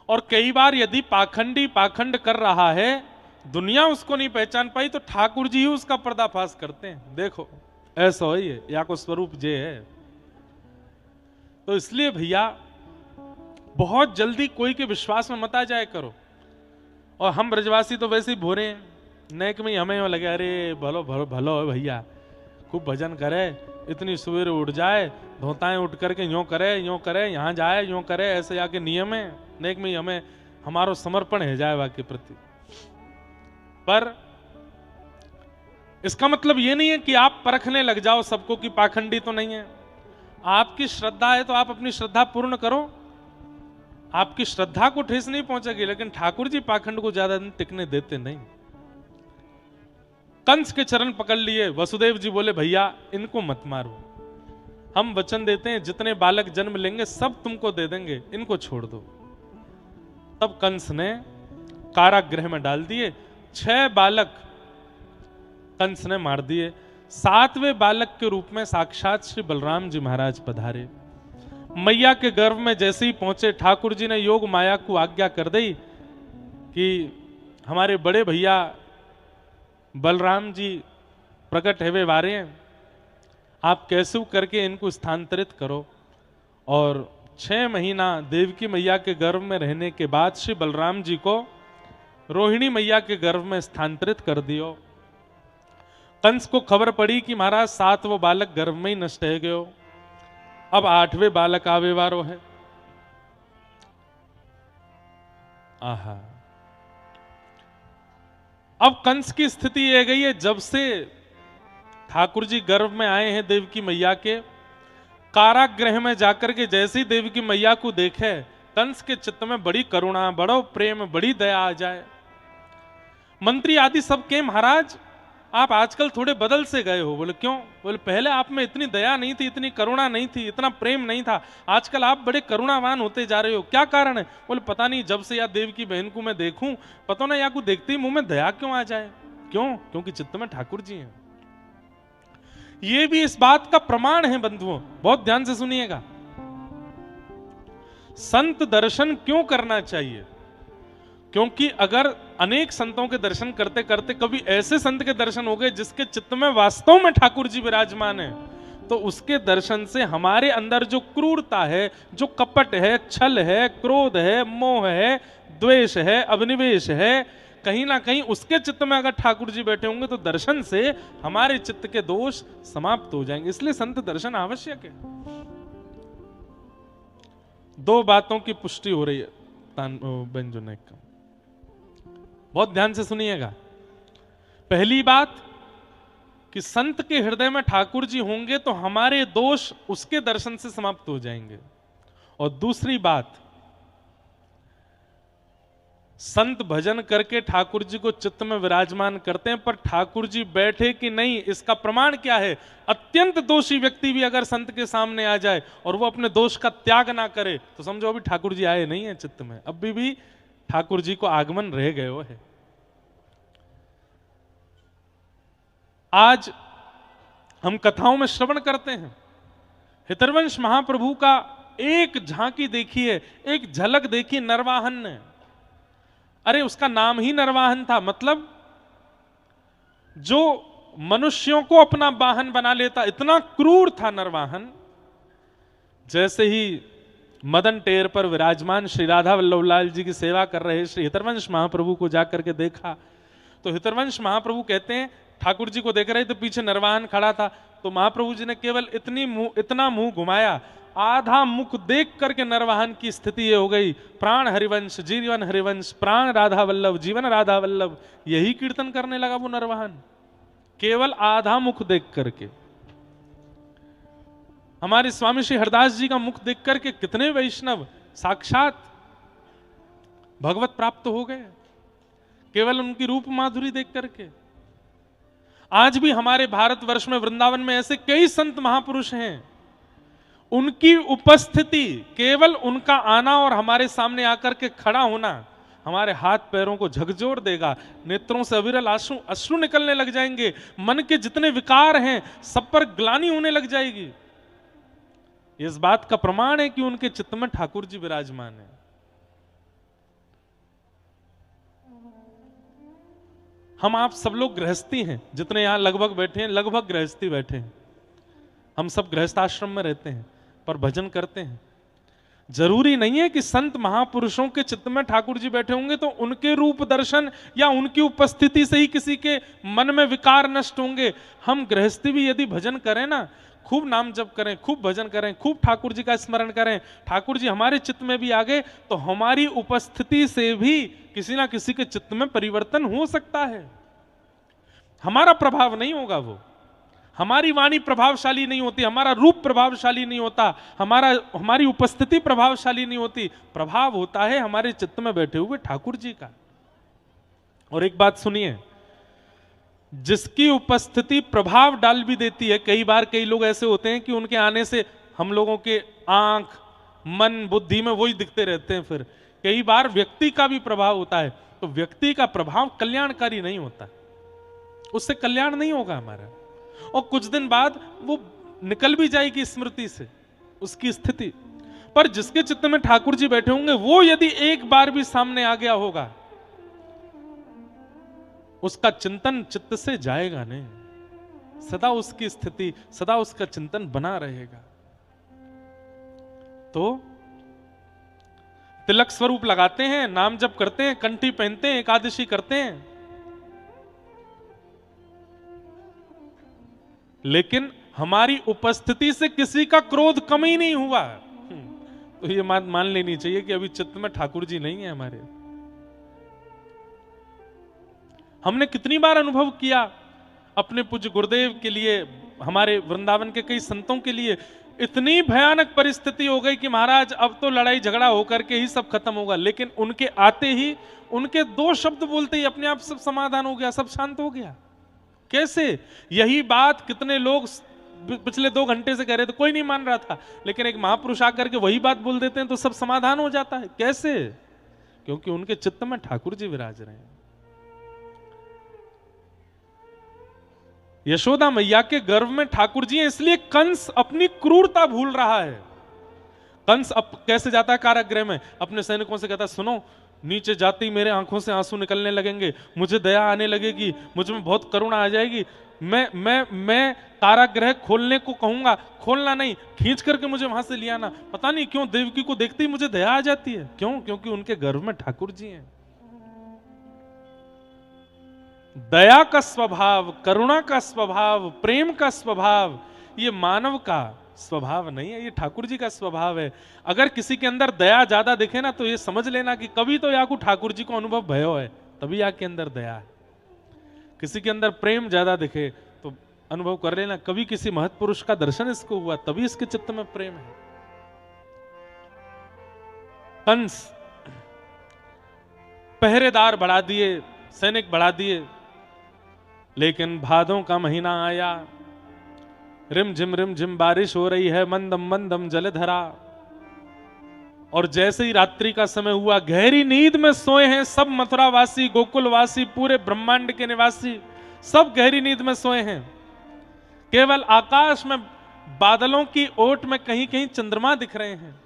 और कई बार यदि पाखंडी पाखंड कर रहा है, दुनिया उसको नहीं पहचान पाई तो ठाकुर जी ही उसका पर्दाफाश करते हैं। देखो ऐसा हो ये या को स्वरूप जे है। तो इसलिए भैया बहुत जल्दी कोई के विश्वास में मत आ जाए करो। और हम ब्रजवासी तो वैसे ही भोरे हैं, नेक में ही हमें लगे अरे भलो भलो भलो है भैया, खूब भजन करे, इतनी सवेरे उठ जाए, धोताएं उठ करके यूं करे यहाँ जाए यूं करे, ऐसे आके नियम है, नेक में ही हमें हमारो समर्पण है जाए के प्रति। पर इसका मतलब ये नहीं है कि आप परखने लग जाओ सबको कि पाखंडी तो नहीं है। आपकी श्रद्धा है तो आप अपनी श्रद्धा पूर्ण करो, आपकी श्रद्धा को ठेस नहीं पहुंचेगी, लेकिन ठाकुर जी पाखंड को ज्यादा दिन टिकने देते नहीं। कंस के चरण पकड़ लिए, वसुदेव जी बोले भैया इनको मत मारो, हम वचन देते हैं जितने बालक जन्म लेंगे सब तुमको दे देंगे, इनको छोड़ दो। तब कंस ने कारागृह में डाल दिए, 6 बालक कंस ने मार दिए। 7वें बालक के रूप में साक्षात श्री बलराम जी महाराज पधारे। मैया के गर्भ में जैसे ही पहुंचे, ठाकुर जी ने योग माया को आज्ञा कर दी कि हमारे बड़े भैया बलराम जी प्रकट है वे वारे हैं, आप कैसे करके इनको स्थानांतरित करो। और 6 महीना देवकी मैया के गर्भ में रहने के बाद श्री बलराम जी को रोहिणी मैया के गर्भ में स्थानांतरित कर दियो। कंस को खबर पड़ी कि महाराज 7वां बालक गर्भ में ही नष्ट है गयो, अब 8वें बालक आवे वारो है। आहा, अब कंस की स्थिति यह गई है, जब से ठाकुर जी गर्भ में आए हैं देवकी मैया के, कारागृह में जाकर के जैसे ही देवकी मैया को देखे, कंस के चित्त में बड़ी करुणा, बड़ो प्रेम, बड़ी दया आ जाए। मंत्री आदि सब के महाराज आप आजकल थोड़े बदल से गए हो। बोले क्यों? बोले पहले आप में इतनी दया नहीं थी, इतनी करुणा नहीं थी, इतना प्रेम नहीं था, आजकल आप बड़े करुणावान होते जा रहे हो, क्या कारण है? बोले पता नहीं, जब से या देव की बहन को मैं देखूं, पता ना या को देखते ही मुंह में दया क्यों आ जाए, क्यों? क्योंकि चित्त में ठाकुर जी हैं। ये भी इस बात का प्रमाण है बंधुओं, बहुत ध्यान से सुनिएगा। संत दर्शन क्यों करना चाहिए? क्योंकि अगर अनेक संतों के दर्शन करते करते कभी ऐसे संत के दर्शन हो गए जिसके चित्त में वास्तव में ठाकुर जी विराजमान है, तो उसके दर्शन से हमारे अंदर जो क्रूरता है, जो कपट है, छल है, क्रोध है, मोह है, द्वेष है, अभिनिवेश है, कहीं ना कहीं उसके चित्त में अगर ठाकुर जी बैठे होंगे तो दर्शन से हमारे चित्त के दोष समाप्त हो जाएंगे। इसलिए संत दर्शन आवश्यक है। दो बातों की पुष्टि हो रही है बेंजोनेक का, बहुत ध्यान से सुनिएगा। पहली बात कि संत के हृदय में ठाकुर जी होंगे तो हमारे दोष उसके दर्शन से समाप्त हो जाएंगे। और दूसरी बात, संत भजन करके ठाकुर जी को चित्त में विराजमान करते हैं, पर ठाकुर जी बैठे कि नहीं इसका प्रमाण क्या है? अत्यंत दोषी व्यक्ति भी अगर संत के सामने आ जाए और वो अपने दोष का त्याग ना करे तो समझो अभी ठाकुर जी आए नहीं है चित्त में, अभी भी ठाकुर जी को आगमन रह गए वो है। आज हम कथाओं में श्रवण करते हैं, हितरवंश महाप्रभु का एक झांकी देखिए, एक झलक देखिए नरवाहन ने। अरे उसका नाम ही नरवाहन था, मतलब जो मनुष्यों को अपना वाहन बना लेता, इतना क्रूर था नरवाहन। जैसे ही मदन टेर पर विराजमान श्री राधा वल्लभलाल जी की सेवा कर रहे श्री हितरवंश महाप्रभु को जाकर के देखा, तो हितरवंश महाप्रभु कहते हैं ठाकुर जी को देख रहे तो पीछे नरवाहन खड़ा था, तो महाप्रभु जी ने केवल इतना मुंह घुमाया, आधा मुख देख करके नरवाहन की स्थिति ये हो गई, प्राण हरिवंश जीवन हरिवंश, प्राण राधा वल्लभ जीवन राधा वल्लभ, यही कीर्तन करने लगा वो नरवाहन, केवल आधा मुख देख करके। हमारे स्वामी श्री हरदास जी का मुख देख करके कितने वैष्णव साक्षात भगवत प्राप्त हो गए, केवल उनकी रूप माधुरी देख करके। आज भी हमारे भारतवर्ष में वृंदावन में ऐसे कई संत महापुरुष हैं, उनकी उपस्थिति, केवल उनका आना और हमारे सामने आकर के खड़ा होना हमारे हाथ पैरों को झकझोर देगा, नेत्रों से अविरल अश्रु निकलने लग जाएंगे, मन के जितने विकार हैं सब पर ग्लानि होने लग जाएगी। इस बात का प्रमाण है कि उनके चित्त में ठाकुर जी विराजमान है। हम आप सब लोग गृहस्थी हैं, जितने यहां लगभग बैठे हैं लगभग गृहस्थी बैठे हैं, हम सब गृहस्थाश्रम में रहते हैं पर भजन करते हैं। जरूरी नहीं है कि संत महापुरुषों के चित्त में ठाकुर जी बैठे होंगे तो उनके रूप दर्शन या उनकी उपस्थिति से ही किसी के मन में विकार नष्ट होंगे। हम गृहस्थी भी यदि भजन करें ना, खूब नाम जप करें, खूब भजन करें, खूब ठाकुर जी का स्मरण करें, ठाकुर जी हमारे चित्त में भी आ गए तो हमारी उपस्थिति से भी किसी ना किसी के चित्त में परिवर्तन हो सकता है। हमारा प्रभाव नहीं होगा, वो हमारी वाणी प्रभावशाली नहीं होती, हमारा रूप प्रभावशाली नहीं होता, हमारी उपस्थिति प्रभावशाली नहीं होती, प्रभाव होता है हमारे चित्त में बैठे हुए ठाकुर जी का। और एक बात सुनिए, जिसकी उपस्थिति प्रभाव डाल भी देती है, कई बार कई लोग ऐसे होते हैं कि उनके आने से हम लोगों के आंख मन बुद्धि में वही दिखते रहते हैं, फिर कई बार व्यक्ति का भी प्रभाव होता है, तो व्यक्ति का प्रभाव कल्याणकारी नहीं होता, उससे कल्याण नहीं होगा हमारा, और कुछ दिन बाद वो निकल भी जाएगी स्मृति से उसकी स्थिति। पर जिसके चित्त में ठाकुर जी बैठे होंगे वो यदि एक बार भी सामने आ गया होगा, उसका चिंतन चित्त से जाएगा नहीं, सदा उसकी स्थिति, सदा उसका चिंतन बना रहेगा। तो तिलक स्वरूप लगाते हैं, नाम जप करते हैं, कंठी पहनते हैं, एकादशी करते हैं, लेकिन हमारी उपस्थिति से किसी का क्रोध कम ही नहीं हुआ, तो ये बात मान लेनी चाहिए कि अभी चित्त में ठाकुर जी नहीं है हमारे। हमने कितनी बार अनुभव किया अपने पूज्य गुरुदेव के लिए, हमारे वृंदावन के कई संतों के लिए इतनी भयानक परिस्थिति हो गई कि महाराज अब तो लड़ाई झगड़ा होकर के ही सब खत्म होगा, लेकिन उनके आते ही, उनके दो शब्द बोलते ही अपने आप सब समाधान हो गया, सब शांत हो गया। कैसे? यही बात कितने लोग पिछले 2 घंटे से कह रहे थे, कोई नहीं मान रहा था, लेकिन एक महापुरुष आकर के वही बात बोल देते हैं तो सब समाधान हो जाता है। कैसे? क्योंकि उनके चित्त में ठाकुर जी विराज रहे हैं। यशोदा मैया के गर्भ में ठाकुर जी हैं, इसलिए कंस अपनी क्रूरता भूल रहा है। कंस अब कैसे जाता है कारागृह में, अपने सैनिकों से कहता है सुनो, नीचे जाते ही मेरे आंखों से आंसू निकलने लगेंगे, मुझे दया आने लगेगी, मुझ में बहुत करुणा आ जाएगी, मैं कारागृह खोलने को कहूंगा, खोलना नहीं, खींच करके मुझे वहां से लिया ना। पता नहीं क्यों देवकी को देखते ही मुझे दया आ जाती है। क्यों? क्योंकि उनके गर्भ में ठाकुर जी हैं। दया का स्वभाव, करुणा का स्वभाव, प्रेम का स्वभाव, ये मानव का स्वभाव नहीं है, ये ठाकुर जी का स्वभाव है। अगर किसी के अंदर दया ज्यादा दिखे ना, तो ये समझ लेना कि कभी तो याकू ठाकुर जी को अनुभव भयो है, तभी आपके अंदर दया है। किसी के अंदर प्रेम ज्यादा दिखे तो अनुभव कर लेना कभी किसी महत्पुरुष का दर्शन इसको हुआ, तभी इसके चित्त में प्रेम है। कंस पहरेदार बढ़ा दिए, सैनिक बढ़ा दिए, लेकिन भादों का महीना आया, रिम झिम बारिश हो रही है, मंदम मंदम जलधरा, और जैसे ही रात्रि का समय हुआ, गहरी नींद में सोए हैं सब मथुरावासी, गोकुलवासी, पूरे ब्रह्मांड के निवासी, सब गहरी नींद में सोए हैं। केवल आकाश में बादलों की ओट में कहीं कहीं चंद्रमा दिख रहे हैं।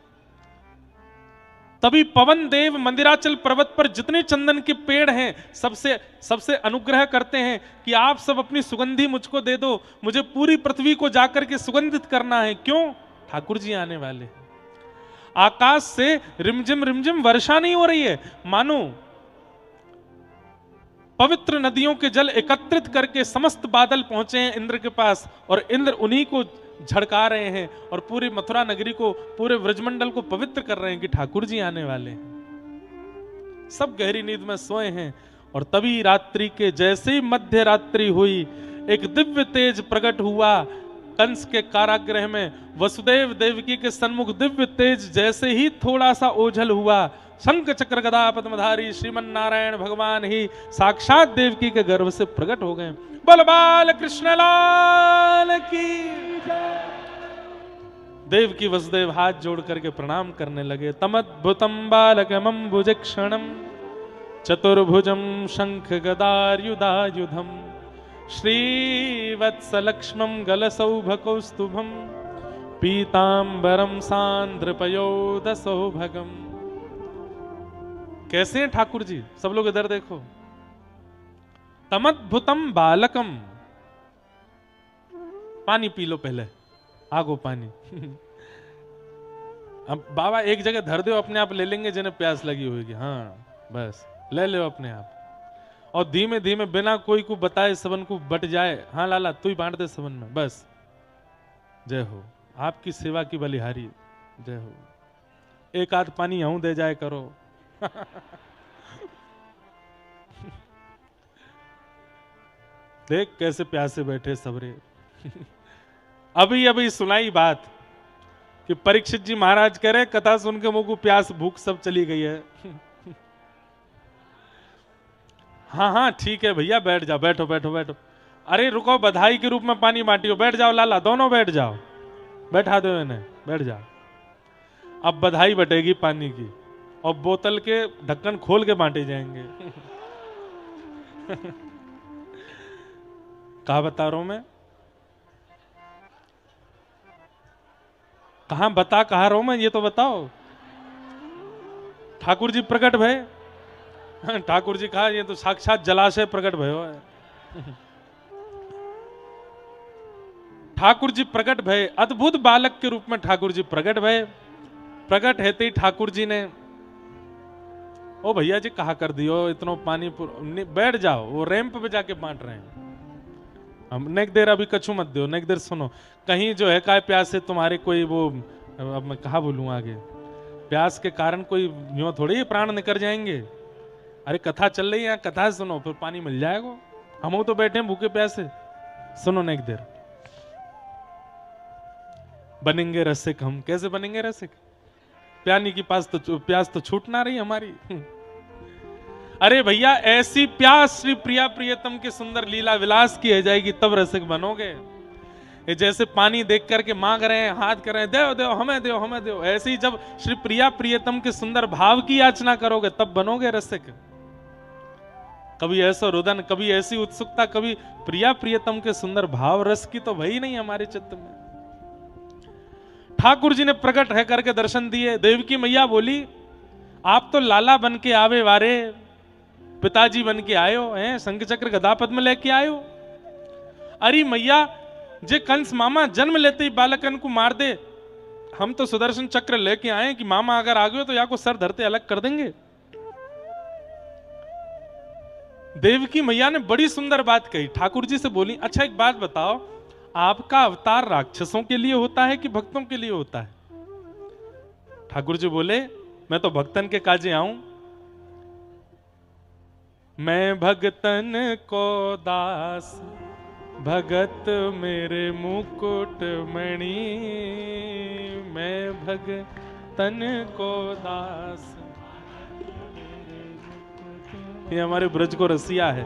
तभी पवन देव मंदिराचल पर्वत पर जितने चंदन के पेड़ हैं सबसे अनुग्रह करते हैं कि आप सब अपनी सुगंधी मुझको दे दो, मुझे पूरी पृथ्वी को जाकर के सुगंधित करना है। क्यों? ठाकुर जी आने वाले हैं। आकाश से रिमझिम वर्षा नहीं हो रही है, मानो पवित्र नदियों के जल एकत्रित करके समस्त बादल पहुंचे हैं इंद्र के पास, और इंद्र उन्हीं को झड़का रहे हैं और पूरी मथुरा नगरी को, पूरे व्रजमंडल को पवित्र कर रहे हैं कि ठाकुर जी आने वाले हैं। सब गहरी नींद में सोए हैं, और तभी रात्रि के जैसे ही मध्य रात्रि हुई, एक दिव्य तेज प्रकट हुआ कंस के कारागृह में। वसुदेव देवकी के सन्मुख दिव्य तेज जैसे ही थोड़ा सा ओझल हुआ, शंख चक्र गदा पद्मधारी श्रीमन नारायण भगवान ही साक्षात देवकी के गर्भ से प्रकट हो गए। बोल बाल कृष्ण लाल की। देवकी वसुदेव हाथ जोड़ करके प्रणाम करने लगे। तमद्भुतम बालकमं भुजक्षणम चतुर्भुजम शंख गदायुधायुधम श्रीवत्सलक्ष्मं गलसौभकौस्तुभम पीतांबरम सांद्रपयोदसौभगम। कैसे हैं ठाकुर जी? सब लोग इधर देखो। तमद्भुतम बालकम, पानी पी लो पहले, आगो पानी। अब बाबा एक जगह धर दो, अपने आप ले लेंगे जिन्हें प्यास लगी होगी। हाँ बस ले लो अपने आप, और धीमे धीमे बिना कोई को बताए सबन को बट जाए। हाँ लाला तू ही बांट दे सबन में, बस। जय हो, आपकी सेवा की बलिहारी, जय हो। एक आध पानी यूं दे जाए करो। देख कैसे प्यासे बैठे सबरे। अभी अभी सुनाई बात कि परीक्षित जी महाराज कह रहे, कथा सुन के मुंह को प्यास भूख सब चली गई है। हाँ हाँ ठीक है भैया, बैठ जाओ, बैठो बैठो बैठो। अरे रुको, बधाई के रूप में पानी बांटियो, बैठ जाओ लाला, दोनों बैठ जाओ, बैठा दो इन्हें, बैठ जाओ। अब बधाई बटेगी पानी की, और बोतल के ढक्कन खोल के बांटे जाएंगे। कहा बता रहा हूं मैं, कहां बता कहा रहा हूं मैं, ये तो बताओ। ठाकुर जी प्रकट भय। ठाकुर जी कहा ये तो साक्षात जलाशय प्रकट भयो है। ठाकुर जी प्रकट भय, अद्भुत बालक के रूप में ठाकुर जी प्रकट भय। प्रकट हेते ही ठाकुर जी ने, ओ भैया जी कहा कर दियो, इतना पानी बैठ जाओ। वो रैंप पे जाके बांट रहे हैं। हम नेक देर अभी कछु मत दो, नेक देर सुनो। कहीं जो है काय प्यास से तुम्हारे कोई वो, अब मैं कहा बोलूं आगे, प्यास के कारण कोई यूं थोड़ी प्राण निकल जाएंगे। अरे कथा चल रही है, कथा सुनो, फिर पानी मिल जाएगा। हम तो बैठे हैं भूखे प्यासे, सुनो नेक देर। बनेंगे रसिक हम, कैसे बनेंगे रसिक? प्यानी की प्यास तो छूट ना रही हमारी। अरे भैया ऐसी प्यास श्री प्रिया प्रियतम के सुंदर लीला विलास की है जाएगी, तब रसिक बनोगे। ये जैसे पानी देख करके मांग रहे हैं, हाथ कर रहे हैं, देव देव हमें देव हमें देव, ऐसे ही जब श्री प्रिया प्रियतम के सुंदर भाव की याचना करोगे तब बनोगे रसिक। कभी ऐसा रुदन, कभी ऐसी उत्सुकता, कभी प्रिया प्रियतम के सुंदर भाव रस की तो भई नहीं हमारे चित्त में। ठाकुर जी ने प्रकट है करके दर्शन दिए। देवकी मैया बोली, आप तो लाला बन के आवे वारे, पिताजी बन के आयो हैं, शंख चक्र गदा पद्म लेके आयो। अरे मैया, जे कंस मामा जन्म लेते ही बालकन को मार दे, हम तो सुदर्शन चक्र लेके आए कि मामा अगर आ गए तो या को सर धरते अलग कर देंगे। देवकी मैया ने बड़ी सुंदर बात कही। ठाकुर जी से बोली, अच्छा एक बात बताओ, आपका अवतार राक्षसों के लिए होता है कि भक्तों के लिए होता है? ठाकुर जी बोले, मैं तो भक्तन के काजे आऊं। मैं भगतन को दास, भगत मेरे मुकुट मणि। मैं भगतन को दास, ये हमारे ब्रज को रसिया है।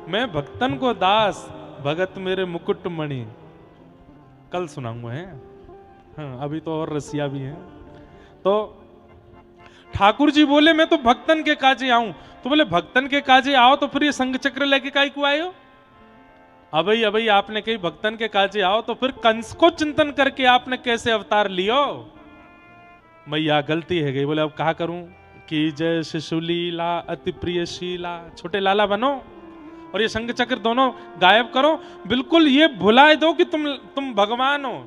मैं भक्तन को दास, भगत मेरे मुकुट मणि। कल सुनाऊंगा है, हाँ अभी तो और रसिया भी है। तो ठाकुर जी बोले, मैं तो भक्तन के काजे आऊं। तो बोले, भक्तन के काजे आओ तो फिर ये संग चक्र लेके काहे को आए हो? अबई आपने कही भक्तन के काजे आओ, तो फिर कंस को चिंतन करके आपने कैसे अवतार लियो? मैया गलती है गई। बोले, अब कहा करूं कि जय शिशुलीला अति प्रियशीला, छोटे लाला बनो और ये शंख चक्र दोनों गायब करो। बिल्कुल ये भुलाए दो कि तुम भगवान हो,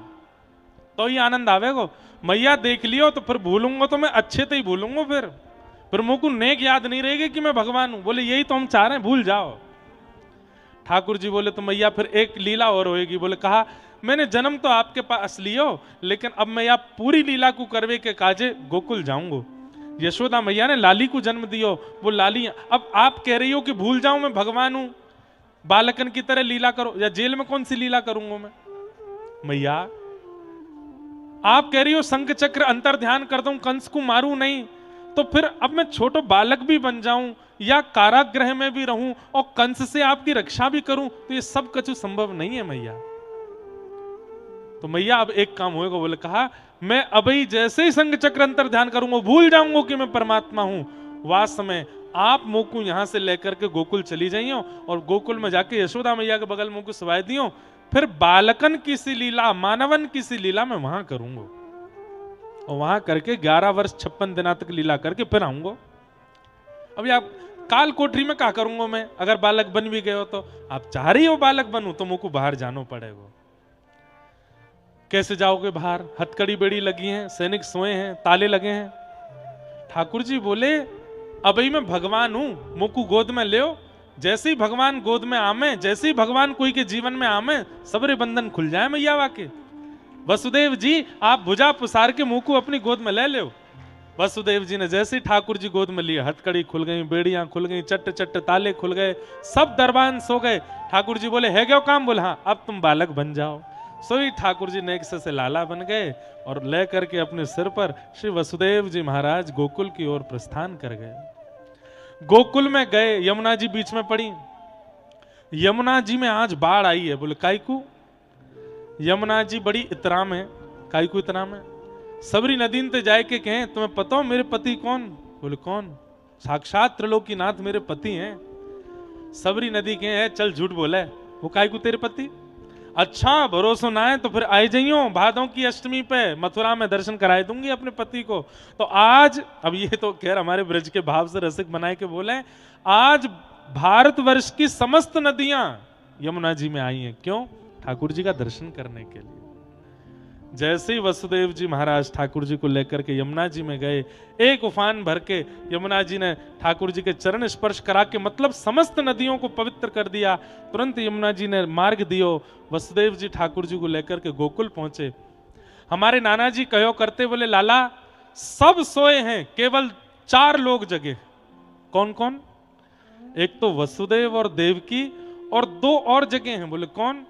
तो ये आनंद आवेगो। मैया देख लियो तो फिर भूलूंगा तो मैं अच्छे तो ही भूलूंगा, फिर मुझ को नेक याद नहीं रहेगी कि मैं भगवान हूं। बोले, यही तो हम चाह रहे हैं, भूल जाओ। ठाकुर जी बोले, तो मैया फिर एक लीला और होएगी। बोले, कहा मैंने जन्म तो आपके पास लियो, लेकिन अब मैया पूरी लीला को करवे के काजे गोकुल जाऊंगा। यशोदा मैया ने लाली को जन्म दियो, वो लाली अब आप कह रही हो कि भूल जाऊं मैं भगवान हूं, बालकन की तरह लीला करो, या जेल में कौन सी लीला करूंगा मैं? मैया आप कह रही हो शंख चक्र अंतर ध्यान कर दूं, कंस को मारूं नहीं, तो फिर अब मैं छोटो बालक भी बन जाऊं या कारागृह में भी रहूं और कंस से आपकी रक्षा भी करूं, तो ये सब कछु संभव नहीं है मैया। तो मैया अब एक काम होएगा। बोले, कहा मैं अभी जैसे ही संग चक्र अंतर ध्यान करूंगा, भूल जाऊंगा कि मैं परमात्मा हूं। वास्तव में आप मुंह को यहां से लेकर के गोकुल चली जाइयो और गोकुल में जाके यशोदा मैया के बगल मुंह को सवाई दियो, फिर बालकन की सी लीला, मानवन की सी लीला मैं वहां करूंगा और वहां करके 11 वर्ष 56 दिना तक लीला करके फिर आऊंगा। अभी आप काल कोठरी में क्या करूंगा मैं? अगर बालक बन भी गए हो तो आप चाह रही हो बालक बनूं, तो मुझ को बाहर जाना पड़ेगा। कैसे जाओगे बाहर? हथकड़ी बेड़ी लगी है, सैनिक सोए हैं, ताले लगे हैं। ठाकुर जी बोले, अभी मैं भगवान हूं, मुझ को गोद में ले। जैसे ही भगवान गोद में आमे, जैसे ही भगवान कोई के जीवन में आमे, सबरे बंधन खुल जाए मैया वाके। वसुदेव जी आप भुजा पुसार के मुंह को अपनी गोद में ले लो। वसुदेव जी ने जैसे ही ठाकुर जी गोद में लिए, हथकड़ी खुल गई, बेड़ियां खुल गई, चट्ट चट्ट ताले खुल गए, सब दरबान सो गए। ठाकुर जी बोले, है क्या काम? बोले, हाँ अब तुम बालक बन जाओ। सोई ठाकुर जी नेक से लाला बन गए और ले करके अपने सिर पर श्री वसुदेव जी महाराज गोकुल की ओर प्रस्थान कर गए। गोकुल में गए, यमुना जी बीच में पड़ी। यमुना जी में आज बाढ़ आई है। बोले, काई को? यमुना जी बड़ी इतराम है। काई को इतराम है? सबरी नदीन ते जाए के कहें, तुम्हें पता हो मेरे पति कौन? बोले, कौन? साक्षात त्रिलोकीनाथ मेरे पति हैं। सबरी नदी के है, चल झूठ बोला है। वो काई को तेरे पति? अच्छा भरोसा ना है तो फिर आए जाइयो भादों की अष्टमी पे, मथुरा में दर्शन कराए दूंगी अपने पति को। तो आज, अब ये तो खैर हमारे ब्रज के भाव से रसिक बनाए के बोले, आज भारतवर्ष की समस्त नदियां यमुना जी में आई हैं। क्यों? ठाकुर जी का दर्शन करने के लिए। जैसे ही वसुदेव जी महाराज ठाकुर जी को लेकर के यमुना जी में गए, एक उफान भर के यमुना जी ने ठाकुर जी के चरण स्पर्श करा के, मतलब समस्त नदियों को पवित्र कर दिया। तुरंत यमुना जी ने मार्ग दियो, वसुदेव जी ठाकुर जी को लेकर के गोकुल पहुंचे। हमारे नाना जी कहो करते, बोले, लाला सब सोए हैं, केवल 4 लोग जगे। कौन कौन? एक तो वसुदेव और देवकी, और 2 और जगे हैं। बोले, कौन?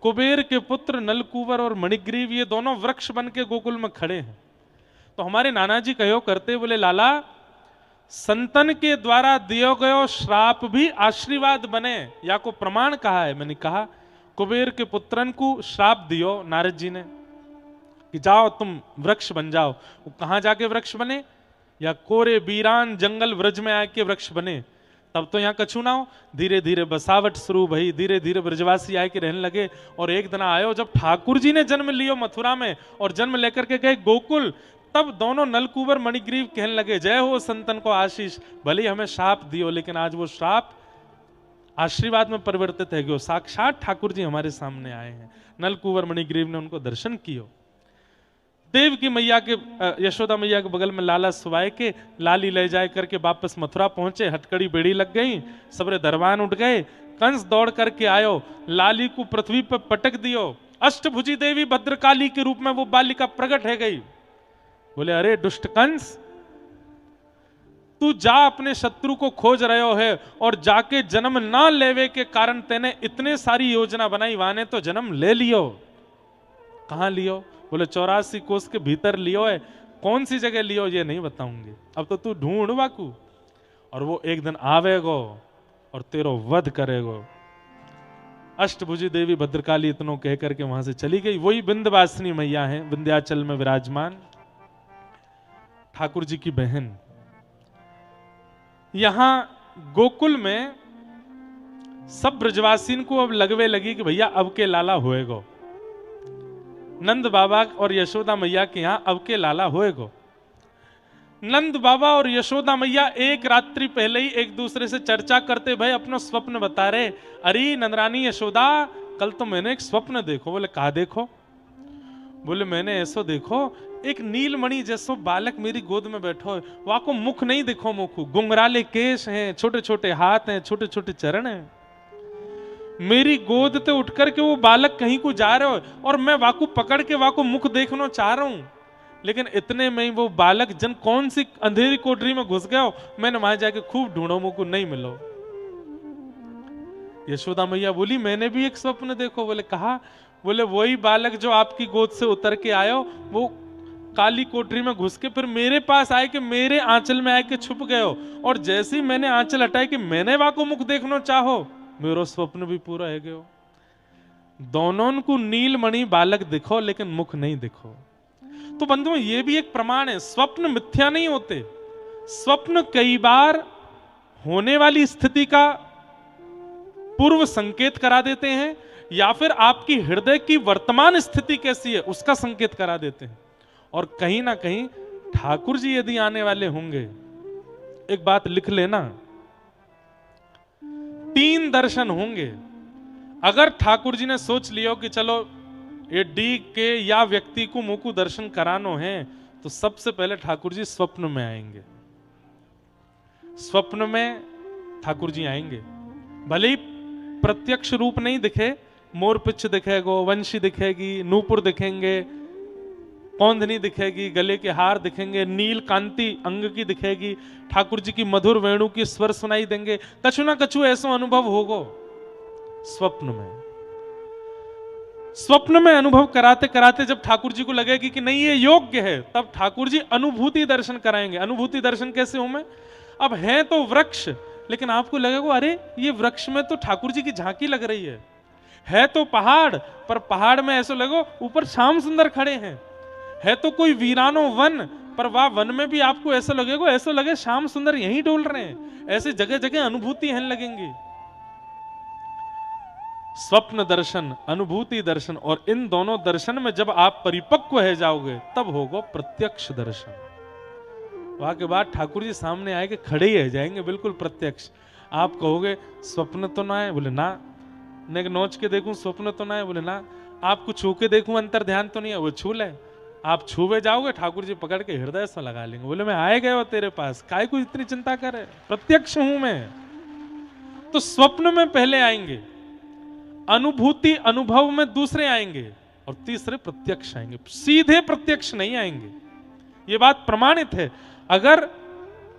कुबेर के पुत्र नलकूवर और मणिग्रीव, ये दोनों वृक्ष बन के गोकुल में खड़े हैं। तो हमारे नाना जी कहो करते, बोले, लाला संतन के द्वारा दियो गयो श्राप भी आशीर्वाद बने, या को प्रमाण कहा है? मैंने कहा, कुबेर के पुत्रन को श्राप दियो नारद जी ने कि जाओ तुम वृक्ष बन जाओ। वो कहां जाके वृक्ष बने? या कोरे बीरान जंगल व्रज में आके वृक्ष बने। तब तो यहाँ कछु ना हो। धीरे धीरे बसावट शुरू भई, धीरे धीरे ब्रजवासी आए के रहने लगे। और एक दिन आयो जब ठाकुर जी ने जन्म लियो मथुरा में और जन्म लेकर के गए गोकुल, तब दोनों नलकुबर मणिग्रीव कहने लगे जय हो संतन को आशीष। भले हमें श्राप दियो, लेकिन आज वो श्राप आशीर्वाद में परिवर्तित है। साक्षात ठाकुर जी हमारे सामने आए हैं। नलकुबर मणिग्रीव ने उनको दर्शन कियो। देव की मैया के, यशोदा मैया के बगल में लाला सुवाए के लाली ले जाए करके वापस मथुरा पहुंचे। हथकड़ी बेड़ी लग गई, सबरे दरबान उठ गए। कंस दौड़ करके आयो, लाली को पृथ्वी पर पटक दियो। अष्टभुजी देवी भद्रकाली के रूप में वो बालिका प्रकट है गई। बोले अरे दुष्ट कंस, तू जा अपने शत्रु को खोज रहे है और जाके जन्म ना लेवे के कारण तेने इतने सारी योजना बनाई, वाने तो जन्म ले लियो। कहां लियो? बोले 84 कोस के भीतर लियो है। कौन सी जगह लियो ये नहीं बताऊंगी, अब तो तू ढूंढ बाकू। और वो एक दिन आवेगो और तेरो वध करेगो। अष्टभुजी देवी भद्रकाली इतनो कह करके वहां से चली गई। वही विंध्यवासिनी मैया है, विंध्याचल में विराजमान ठाकुर जी की बहन। यहां गोकुल में सब ब्रजवासीन को अब लगवे लगी कि भैया अब के लाला होएगो। नंद बाबा और यशोदा मैया के यहां अब के लाला होएगो। नंद बाबा और यशोदा मैया एक रात्रि पहले ही एक दूसरे से चर्चा करते भाई अपना स्वप्न बता रहे। अरे नंदरानी यशोदा, कल तो मैंने एक स्वप्न देखो। बोले कहा देखो? बोले मैंने ऐसो देखो, एक नीलमणि जैसो बालक मेरी गोद में बैठो है। वहां को मुख नहीं देखो, मुख गुंगराले केश हैं, छोटे छोटे हाथ हैं, छोटे छोटे चरण हैं। मेरी गोद ते उठ करके वो बालक कहीं को जा रहे हो और मैं वाकू पकड़ के वाकू मुख देखना चाह रहा हूं, लेकिन इतने में ही वो बालक जन कौन सी अंधेरी कोठरी में घुस गया हो। मैंने वहां जाके खूब ढूंढो, मुझको नहीं मिलो। यशोदा मैया बोली मैंने भी एक स्वप्न देखो। बोले कहा? बोले वही बालक जो आपकी गोद से उतर के आयो, वो काली कोठरी में घुस के फिर मेरे पास आए कि मेरे आंचल में आए के छुप गए हो। और जैसे ही मैंने आंचल हटाए कि मैंने वाको मुख देखना चाहो, मेरो स्वप्न भी पूरा है गयो। दोनों को नीलमणि बालक दिखो लेकिन मुख नहीं दिखो। तो बंधुओं ये भी एक प्रमाण है, स्वप्न मिथ्या नहीं होते। स्वप्न कई बार होने वाली स्थिति का पूर्व संकेत करा देते हैं, या फिर आपकी हृदय की वर्तमान स्थिति कैसी है उसका संकेत करा देते हैं। और कहीं ना कहीं ठाकुर जी यदि आने वाले होंगे, एक बात लिख लेना, 3 दर्शन होंगे। अगर ठाकुर जी ने सोच लियो कि चलो ये डी के या व्यक्ति को मुंह को दर्शन करानो है, तो सबसे पहले ठाकुर जी स्वप्न में आएंगे। स्वप्न में ठाकुर जी आएंगे, भले ही प्रत्यक्ष रूप नहीं दिखे, मोर पिच्छ दिखेगा, वंशी दिखेगी, नूपुर दिखेंगे, कौंधनी दिखेगी, गले के हार दिखेंगे, नील कांति अंग की दिखेगी, ठाकुर जी की मधुर वेणु की स्वर सुनाई देंगे। कछु ना कछु ऐसा अनुभव होगा स्वप्न में। स्वप्न में अनुभव कराते कराते जब ठाकुर जी को लगेगी कि नहीं ये योग्य है, तब ठाकुर जी अनुभूति दर्शन कराएंगे। अनुभूति दर्शन कैसे हूं मैं? अब है तो वृक्ष, लेकिन आपको लगेगा अरे ये वृक्ष में तो ठाकुर जी की झांकी लग रही है तो पहाड़, पर पहाड़ में ऐसा लगो ऊपर श्याम सुंदर खड़े हैं। है तो कोई वीरानो वन, पर वह वन में भी आपको ऐसा लगेगा, ऐसा लगे श्याम सुंदर यहीं डोल रहे हैं। ऐसे जगह जगह अनुभूति है लगेंगी। स्वप्न दर्शन, अनुभूति दर्शन, और इन दोनों दर्शन में जब आप परिपक्व है जाओगे तब होगा प्रत्यक्ष दर्शन। वहां के बाद ठाकुर जी सामने आए के खड़े ही रह जाएंगे, बिल्कुल प्रत्यक्ष। आप कहोगे स्वप्न तो ना है? बोले ना। नोच के देखूं स्वप्न तो ना है? बोले ना। आपको छू के देखूं अंतर ध्यान तो नहीं है? वो छू ले। आप छूवे जाओगे, ठाकुर जी पकड़ के हृदय से लगा लेंगे। बोले मैं आए गए हो तेरे पास, काय को इतनी चिंता करे, प्रत्यक्ष हूं मैं। तो स्वप्न में पहले आएंगे, अनुभूति अनुभव में दूसरे आएंगे, और तीसरे प्रत्यक्ष आएंगे। सीधे प्रत्यक्ष नहीं आएंगे, ये बात प्रमाणित है। अगर